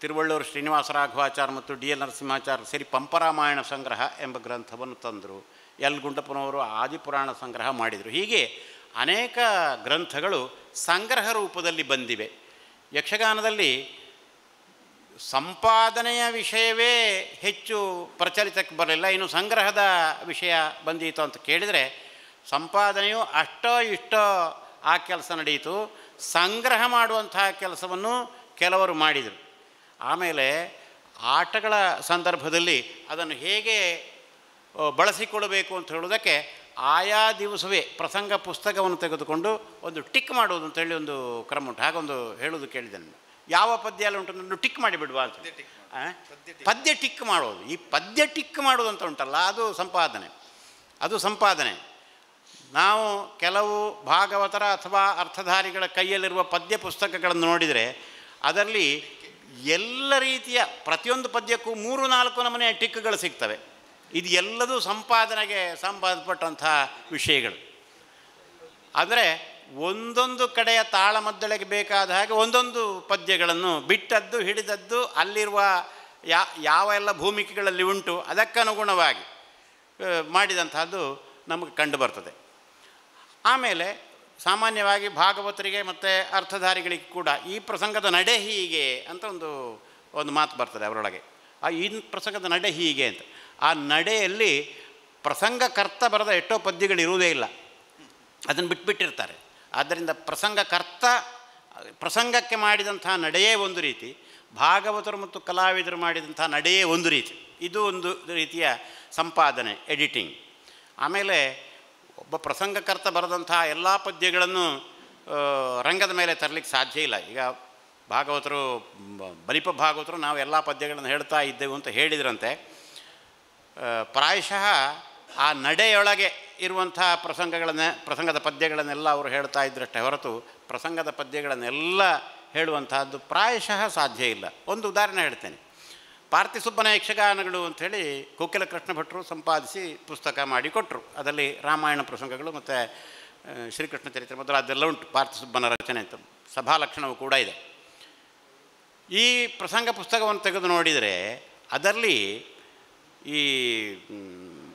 ತಿರುವಳ್ಳೂರು ಶ್ರೀನಿವಾಸ ರಾಘವಾಚಾರ್ಯ ಮತ್ತು ಡಿ.ಎಲ್. ನರಸಿಂಹಾಚಾರ್ಯ ಸೇರಿ ಪಂಪರಾಮಾಯಣ ಸಂಗ್ರಹ ಎಂಬ ಗ್ರಂಥವನ್ನು ತಂದರು. ಎಲ್ ಗುಂಡಪ್ಪನವರು ಆದಿಪುರಾಣ ಸಂಗ್ರಹ ಮಾಡಿದರು. ಹೀಗೆ ಅನೇಕ ಗ್ರಂಥಗಳು ಸಂಗ್ರಹ ರೂಪದಲ್ಲಿ ಬಂದಿವೆ. ಯಕ್ಷಗಾನದಲ್ಲಿ ಸಂಪಾದನೆಯ ವಿಷಯವೇ ಹೆಚ್ಚು ಪ್ರಚಲಿತಕ್ಕೆ ಬರಲಿಲ್ಲ. ಇನ್ನು ಸಂಗ್ರಹದ ವಿಷಯ ಬಂದೀತು ಅಂತ ಕೇಳಿದರೆ ಸಂಪಾದನೆಯು ಅಷ್ಟೋ ಇಷ್ಟೋ ಆ ಕೆಲಸ ನಡೆಯಿತು. ಸಂಗ್ರಹ ಮಾಡುವಂತಹ ಕೆಲಸವನ್ನು ಕೆಲವರು ಮಾಡಿದರು. ಆಮೇಲೆ ಆಟಗಳ ಸಂದರ್ಭದಲ್ಲಿ ಅದನ್ನು ಹೇಗೆ ಬಳಸಿಕೊಳ್ಳಬೇಕು ಅಂತ ಹೇಳೋದಕ್ಕೆ ಆಯಾ ದಿವಸವೇ ಪ್ರಸಂಗ ಪುಸ್ತಕವನ್ನು ತೆಗೆದುಕೊಂಡು ಒಂದು ಟಿಕ್ ಮಾಡುವುದು ಅಂತೇಳಿ ಒಂದು ಕ್ರಮ ಉಂಟು. ಹಾಗೊಂದು ಹೇಳೋದು ಕೇಳಿದ್ದೇನೆ. ಯಾವ ಪದ್ಯ ಎಲ್ಲ ಉಂಟು ಒಂದು ಟಿಕ್ ಮಾಡಿಬಿಡುವ ಅಂತ. ಪದ್ಯ ಟಿಕ್ ಮಾಡೋದು, ಈ ಪದ್ಯ ಟಿಕ್ ಮಾಡೋದು ಅಂತ ಉಂಟಲ್ಲ, ಅದು ಸಂಪಾದನೆ. ನಾವು ಕೆಲವು ಭಾಗವತರ ಅಥವಾ ಅರ್ಥಧಾರಿಗಳ ಕೈಯಲ್ಲಿರುವ ಪದ್ಯ ಪುಸ್ತಕಗಳನ್ನು ನೋಡಿದರೆ ಅದರಲ್ಲಿ ಎಲ್ಲ ರೀತಿಯ ಪ್ರತಿಯೊಂದು ಪದ್ಯಕ್ಕೂ 3-4 ನಮೂನೆಯ ಟಿಕ್ಗಳು ಸಿಗ್ತವೆ. ಇದು ಎಲ್ಲದೂ ಸಂಪಾದನೆಗೆ ಸಂಬಂಧಪಟ್ಟಂಥ ವಿಷಯಗಳು. ಅಂದರೆ ಒಂದೊಂದು ಕಡೆಯ ತಾಳಮದ್ದಳೆಗೆ ಬೇಕಾದ ಹಾಗೆ ಒಂದೊಂದು ಪದ್ಯಗಳನ್ನು ಬಿಟ್ಟದ್ದು ಹಿಡಿದದ್ದು ಅಲ್ಲಿರುವ ಯಾವ ಎಲ್ಲ ಭೂಮಿಕೆಗಳಲ್ಲಿ ಉಂಟು ಅದಕ್ಕನುಗುಣವಾಗಿ ಮಾಡಿದಂಥದ್ದು ನಮಗೆ ಕಂಡು ಬರ್ತದೆ. ಆಮೇಲೆ ಸಾಮಾನ್ಯವಾಗಿ ಭಾಗವತರಿಗೆ ಮತ್ತು ಅರ್ಥಧಾರಿಗಳಿಗೆ ಕೂಡ ಈ ಪ್ರಸಂಗದ ನಡೆ ಹೀಗೆ ಅಂತ ಒಂದು ಮಾತು ಬರ್ತದೆ ಅವರೊಳಗೆ. ಈ ಪ್ರಸಂಗದ ನಡೆ ಹೀಗೆ ಅಂತ. ಆ ನಡೆಯಲ್ಲಿ ಪ್ರಸಂಗಕರ್ತ ಬರೆದ ಎಷ್ಟೋ ಪದ್ಯಗಳಿರುವುದೇ ಇಲ್ಲ, ಅದನ್ನು ಬಿಟ್ಬಿಟ್ಟಿರ್ತಾರೆ. ಆದ್ದರಿಂದ ಪ್ರಸಂಗಕ್ಕೆ ಮಾಡಿದಂಥ ನಡೆಯೇ ಒಂದು ರೀತಿ, ಭಾಗವತರು ಮತ್ತು ಕಲಾವಿದರು ಮಾಡಿದಂಥ ನಡೆಯೇ ಒಂದು ರೀತಿ. ಇದು ಒಂದು ರೀತಿಯ ಸಂಪಾದನೆ, ಎಡಿಟಿಂಗ್. ಆಮೇಲೆ ಒಬ್ಬ ಪ್ರಸಂಗಕರ್ತ ಬರೆದಂಥ ಎಲ್ಲ ಪದ್ಯಗಳನ್ನು ರಂಗದ ಮೇಲೆ ತರಲಿಕ್ಕೆ ಸಾಧ್ಯ ಇಲ್ಲ. ಈಗ ಭಾಗವತರು ಬಲಿಪ ಭಾಗವತರು ನಾವು ಎಲ್ಲ ಪದ್ಯಗಳನ್ನು ಹೇಳ್ತಾ ಇದ್ದೆವು ಅಂತ ಹೇಳಿದ್ರಂತೆ. ಪ್ರಾಯಶಃ ಆ ನಡೆಯೊಳಗೆ ಇರುವಂಥ ಪ್ರಸಂಗದ ಪದ್ಯಗಳನ್ನೆಲ್ಲ ಅವರು ಹೇಳ್ತಾ ಇದ್ದರಷ್ಟೇ ಹೊರತು ಪ್ರಸಂಗದ ಪದ್ಯಗಳನ್ನೆಲ್ಲ ಹೇಳುವಂತಹದ್ದು ಪ್ರಾಯಶಃ ಸಾಧ್ಯ ಇಲ್ಲ. ಒಂದು ಉದಾಹರಣೆ ಹೇಳ್ತೇನೆ. ಪಾರ್ಥಿಸುಬ್ಬನ ಯಕ್ಷಗಾನಗಳು ಅಂಥೇಳಿ ಕೋಕಿಲ ಕೃಷ್ಣ ಭಟ್ರು ಸಂಪಾದಿಸಿ ಪುಸ್ತಕ ಮಾಡಿ ಕೊಟ್ಟರು. ಅದರಲ್ಲಿ ರಾಮಾಯಣ ಪ್ರಸಂಗಗಳು ಮತ್ತು ಶ್ರೀಕೃಷ್ಣ ಚರಿತ್ರೆ ಮೊದಲಾದೆಲ್ಲ ಉಂಟು. ಪಾರ್ಥಿಸುಬ್ಬನ ರಚನೆ ಅಂತ ಸಭಾಲಕ್ಷಣವು ಕೂಡ ಇದೆ. ಈ ಪ್ರಸಂಗ ಪುಸ್ತಕವನ್ನು ತೆಗೆದು ನೋಡಿದರೆ ಅದರಲ್ಲಿ ಈ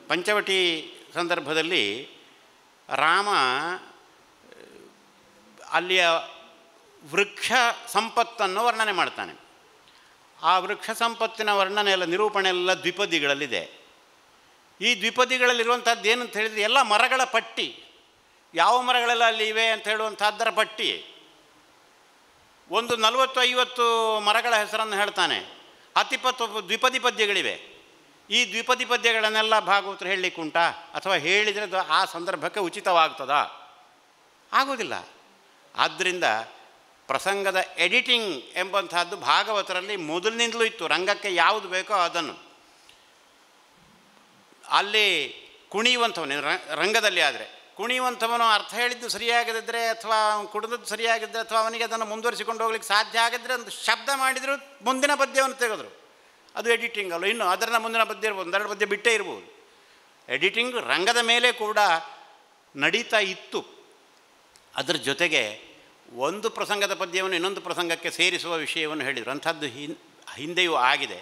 ಪಂಚವಟಿ ಸಂದರ್ಭದಲ್ಲಿ ರಾಮ ಅಲ್ಲಿಯ ವೃಕ್ಷ ಸಂಪತ್ತನ್ನು ವರ್ಣನೆ ಮಾಡ್ತಾನೆ. ಆ ವೃಕ್ಷ ಸಂಪತ್ತಿನ ವರ್ಣನೆ ಎಲ್ಲ ನಿರೂಪಣೆ ಎಲ್ಲ ದ್ವಿಪದಿಗಳಲ್ಲಿದೆ. ಈ ದ್ವಿಪದಿಗಳಲ್ಲಿರುವಂಥದ್ದು ಏನು ಅಂತ ಹೇಳಿದರೆ ಎಲ್ಲ ಮರಗಳ ಪಟ್ಟಿ, ಯಾವ ಮರಗಳೆಲ್ಲ ಅಲ್ಲಿ ಇವೆ ಅಂತ ಹೇಳುವಂಥದ್ದರ ಪಟ್ಟಿ. ಒಂದು 40-50 ಮರಗಳ ಹೆಸರನ್ನು ಹೇಳ್ತಾನೆ. 10-20 ದ್ವಿಪದಿ ಪದ್ಯಗಳಿವೆ. ಈ ದ್ವಿಪದಿ ಪದ್ಯಗಳನ್ನೆಲ್ಲ ಭಾಗವತರು ಹೇಳಲಿಕ್ಕೆ ಉಂಟಾ? ಅಥವಾ ಹೇಳಿದರೆ ಅದು ಆ ಸಂದರ್ಭಕ್ಕೆ ಉಚಿತವಾಗ್ತದಾ? ಆಗೋದಿಲ್ಲ. ಆದ್ದರಿಂದ ಪ್ರಸಂಗದ ಎಡಿಟಿಂಗ್ ಎಂಬಂತಹದ್ದು ಭಾಗವತರಲ್ಲಿ ಮೊದಲಿನಿಂದಲೂ ಇತ್ತು. ರಂಗಕ್ಕೆ ಯಾವುದು ಬೇಕೋ ಅದನ್ನು ಅಲ್ಲಿ ಕುಣಿಯುವಂಥವನು ರಂಗದಲ್ಲಿ ಆದರೆ ಕುಣಿಯುವಂಥವನು ಅರ್ಥ ಹೇಳಿದ್ದು ಸರಿಯಾಗದಿದ್ದರೆ ಅಥವಾ ಕುಡಿದದ್ದು ಸರಿಯಾಗಿದ್ದರೆ ಅಥವಾ ಅವನಿಗೆ ಅದನ್ನು ಮುಂದುವರಿಸಿಕೊಂಡು ಹೋಗ್ಲಿಕ್ಕೆ ಸಾಧ್ಯ ಆಗಿದ್ದರೆ ಒಂದು ಶಬ್ದ ಮಾಡಿದರೂ ಮುಂದಿನ ಪದ್ಯವನ್ನು ತೆಗೆದರು. ಅದು ಎಡಿಟಿಂಗ್ ಅಲ್ಲ. ಇನ್ನು ಅದರ ಮುಂದಿನ ಪದ್ಯ ಇರ್ಬೋದು, 1-2 ಪದ್ಯ ಬಿಟ್ಟೇ ಇರ್ಬೋದು. ಎಡಿಟಿಂಗ್ ರಂಗದ ಮೇಲೆ ಕೂಡ ನಡೀತಾ ಇತ್ತು. ಅದರ ಜೊತೆಗೆ ಒಂದು ಪ್ರಸಂಗದ ಪದ್ಯವನ್ನು ಇನ್ನೊಂದು ಪ್ರಸಂಗಕ್ಕೆ ಸೇರಿಸುವ ವಿಷಯವನ್ನು ಹೇಳಿದರು. ಅಂಥದ್ದು ಹಿಂದೆಯೂ ಆಗಿದೆ.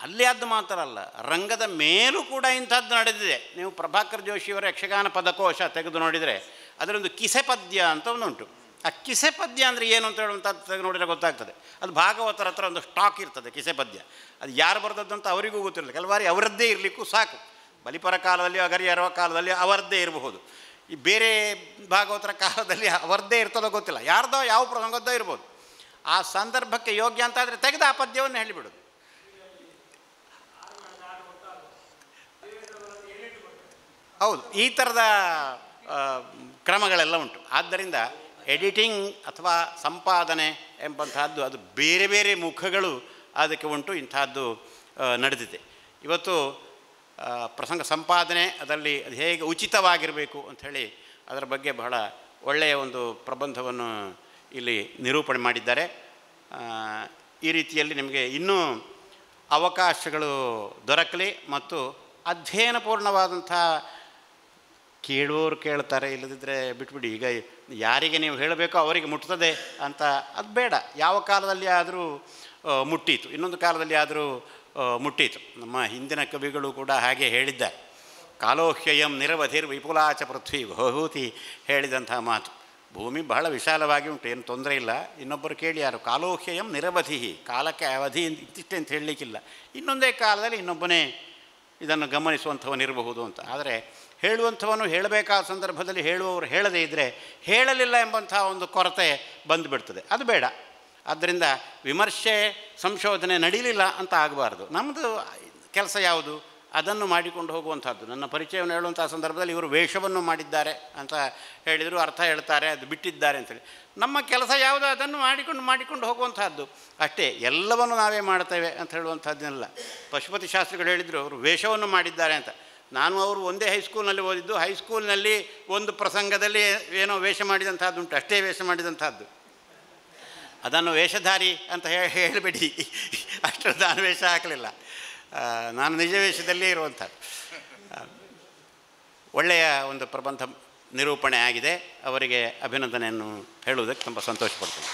ಅಲ್ಲಿ ಅದು ಮಾತ್ರ ಅಲ್ಲ, ರಂಗದ ಮೇಲೂ ಕೂಡ ಇಂಥದ್ದು ನಡೆದಿದೆ. ನೀವು ಪ್ರಭಾಕರ್ ಜೋಶಿಯವರ ಯಕ್ಷಗಾನ ಪದಕೋಶ ತೆಗೆದು ನೋಡಿದರೆ ಅದರೊಂದು ಕಿಸೆ ಪದ್ಯ ಅಂತ ಒಂದುಂಟು. ಆ ಕಿಸೆ ಪದ್ಯ ಅಂದರೆ ಏನು ಅಂತ ಹೇಳುವಂಥದ್ದು ತೆಗೆದು ನೋಡಿದರೆ ಗೊತ್ತಾಗ್ತದೆ. ಅದು ಭಾಗವತರ ಹತ್ರ ಒಂದು ಸ್ಟಾಕ್ ಇರ್ತದೆ ಕಿಸೆ ಪದ್ಯ. ಅದು ಯಾರು ಬರೆದದ್ದು ಅಂತ ಅವರಿಗೂ ಗೊತ್ತಿರಲಿಲ್ಲ. ಕೆಲವು ಬಾರಿ ಅವರದ್ದೇ ಇರಲಿಕ್ಕೂ ಸಾಕು. ಬಲಿಪರ ಕಾಲದಲ್ಲಿ ಅಗರಿಯರ ಕಾಲದಲ್ಲಿ ಅವರದ್ದೇ ಇರಬಹುದು. ಈ ಬೇರೆ ಭಾಗವತರ ಕಾಲದಲ್ಲಿ ಅವರದ್ದೇ ಇರ್ತದೋ ಗೊತ್ತಿಲ್ಲ. ಯಾರ್ದೋ ಯಾವ ಪ್ರಸಂಗದ್ದೋ ಇರ್ಬೋದು. ಆ ಸಂದರ್ಭಕ್ಕೆ ಯೋಗ್ಯ ಅಂತಾದರೆ ತೆಗೆದು ಆ ಪದ್ಯವನ್ನು ಹೇಳಿಬಿಡೋದು. ಹೌದು, ಈ ಥರದ ಕ್ರಮಗಳೆಲ್ಲ ಉಂಟು. ಆದ್ದರಿಂದ ಎಡಿಟಿಂಗ್ ಅಥವಾ ಸಂಪಾದನೆ ಎಂಬಂತಹದ್ದು ಅದು ಬೇರೆ ಬೇರೆ ಮುಖಗಳು ಅದಕ್ಕೆ ಉಂಟು. ಇಂತಹದ್ದು ನಡೆದಿದೆ. ಇವತ್ತು ಪ್ರಸಂಗ ಸಂಪಾದನೆ ಅದರಲ್ಲಿ ಅದು ಹೇಗೆ ಉಚಿತವಾಗಿರಬೇಕು ಅಂಥೇಳಿ ಅದರ ಬಗ್ಗೆ ಬಹಳ ಒಳ್ಳೆಯ ಒಂದು ಪ್ರಬಂಧವನ್ನು ಇಲ್ಲಿ ನಿರೂಪಣೆ ಮಾಡಿದ್ದಾರೆ. ಈ ರೀತಿಯಲ್ಲಿ ನಿಮಗೆ ಇನ್ನೂ ಅವಕಾಶಗಳು ದೊರಕಲಿ ಮತ್ತು ಅಧ್ಯಯನಪೂರ್ಣವಾದಂಥ ಕೇಳುವವರು ಕೇಳ್ತಾರೆ, ಇಲ್ಲದಿದ್ದರೆ ಬಿಟ್ಬಿಡಿ. ಈಗ ಯಾರಿಗೆ ನೀವು ಹೇಳಬೇಕೋ ಅವರಿಗೆ ಮುಟ್ತದೆ ಅಂತ ಅದು ಬೇಡ. ಯಾವ ಕಾಲದಲ್ಲಿ ಆದರೂ ಮುಟ್ಟೀತು, ಇನ್ನೊಂದು ಕಾಲದಲ್ಲಿ ಆದರೂ ಮುಟ್ಟೀತು. ನಮ್ಮ ಹಿಂದಿನ ಕವಿಗಳು ಕೂಡ ಹಾಗೆ ಹೇಳಿದ್ದಾರೆ. ಕಾಲೋಹ್ಯಯಂ ನಿರವಧಿರ್ ವಿಪುಲಾಚ ಪೃಥ್ವಿ ಬಹುತಿ ಹೇಳಿದಂಥ ಮಾತು. ಭೂಮಿ ಬಹಳ ವಿಶಾಲವಾಗಿ ಉಂಟು, ಏನು ತೊಂದರೆ ಇಲ್ಲ. ಇನ್ನೊಬ್ಬರು ಕೇಳಿ ಯಾರು ಕಾಲೋಹ್ಯಯಂ ನಿರವಧಿ, ಕಾಲಕ್ಕೆ ಅವಧಿ ಇಂತಿಷ್ಟೇ ಅಂತ ಹೇಳಲಿಕ್ಕಿಲ್ಲ. ಇನ್ನೊಂದೇ ಕಾಲದಲ್ಲಿ ಇನ್ನೊಬ್ಬನೇ ಇದನ್ನು ಗಮನಿಸುವಂಥವನಿರಬಹುದು ಅಂತ. ಆದರೆ ಹೇಳುವಂಥವನು ಹೇಳಬೇಕಾದ ಸಂದರ್ಭದಲ್ಲಿ ಹೇಳುವವರು ಹೇಳದೇ ಇದ್ದರೆ ಹೇಳಲಿಲ್ಲ ಎಂಬಂಥ ಒಂದು ಕೊರತೆ ಬಂದುಬಿಡ್ತದೆ. ಅದು ಬೇಡ. ಆದ್ದರಿಂದ ವಿಮರ್ಶೆ ಸಂಶೋಧನೆ ನಡೀಲಿಲ್ಲ ಅಂತ ಆಗಬಾರ್ದು. ನಮ್ಮದು ಕೆಲಸ ಯಾವುದು ಅದನ್ನು ಮಾಡಿಕೊಂಡು ಹೋಗುವಂಥದ್ದು. ನನ್ನ ಪರಿಚಯವನ್ನು ಹೇಳುವಂಥ ಸಂದರ್ಭದಲ್ಲಿ ಇವರು ವೇಷವನ್ನು ಮಾಡಿದ್ದಾರೆ ಅಂತ ಹೇಳಿದರು, ಅರ್ಥ ಹೇಳ್ತಾರೆ, ಅದು ಬಿಟ್ಟಿದ್ದಾರೆ ಅಂತೇಳಿ. ನಮ್ಮ ಕೆಲಸ ಯಾವುದು ಅದನ್ನು ಮಾಡಿಕೊಂಡು ಹೋಗುವಂಥದ್ದು ಅಷ್ಟೇ. ಎಲ್ಲವನ್ನು ನಾವೇ ಮಾಡ್ತೇವೆ ಅಂತ ಹೇಳುವಂಥದ್ದನ್ನೆಲ್ಲ. ಪಶುಪತಿ ಶಾಸ್ತ್ರಿಗಳು ಹೇಳಿದರು ಅವರು ವೇಷವನ್ನು ಮಾಡಿದ್ದಾರೆ ಅಂತ. ನಾನು ಅವರು ಒಂದೇ ಹೈಸ್ಕೂಲ್ನಲ್ಲಿ ಓದಿದ್ದು. ಹೈಸ್ಕೂಲ್ನಲ್ಲಿ ಒಂದು ಪ್ರಸಂಗದಲ್ಲಿ ಏನೋ ವೇಷ ಮಾಡಿದಂಥದ್ದು ಉಂಟು, ಅಷ್ಟೇ ವೇಷ ಮಾಡಿದಂಥದ್ದು. ಅದನ್ನು ವೇಷಧಾರಿ ಅಂತ ಹೇಳಬೇಡಿ, ಅಷ್ಟರದ್ದು ನಾನು ವೇಷ ಹಾಕಲಿಲ್ಲ. ನಾನು ನಿಜ ವೇಷದಲ್ಲೇ ಇರುವಂಥದ್ದು. ಒಳ್ಳೆಯ ಒಂದು ಪ್ರಬಂಧ ನಿರೂಪಣೆ ಆಗಿದೆ. ಅವರಿಗೆ ಅಭಿನಂದನೆಯನ್ನು ಹೇಳುವುದಕ್ಕೆ ತುಂಬ ಸಂತೋಷಪಡ್ತೇನೆ.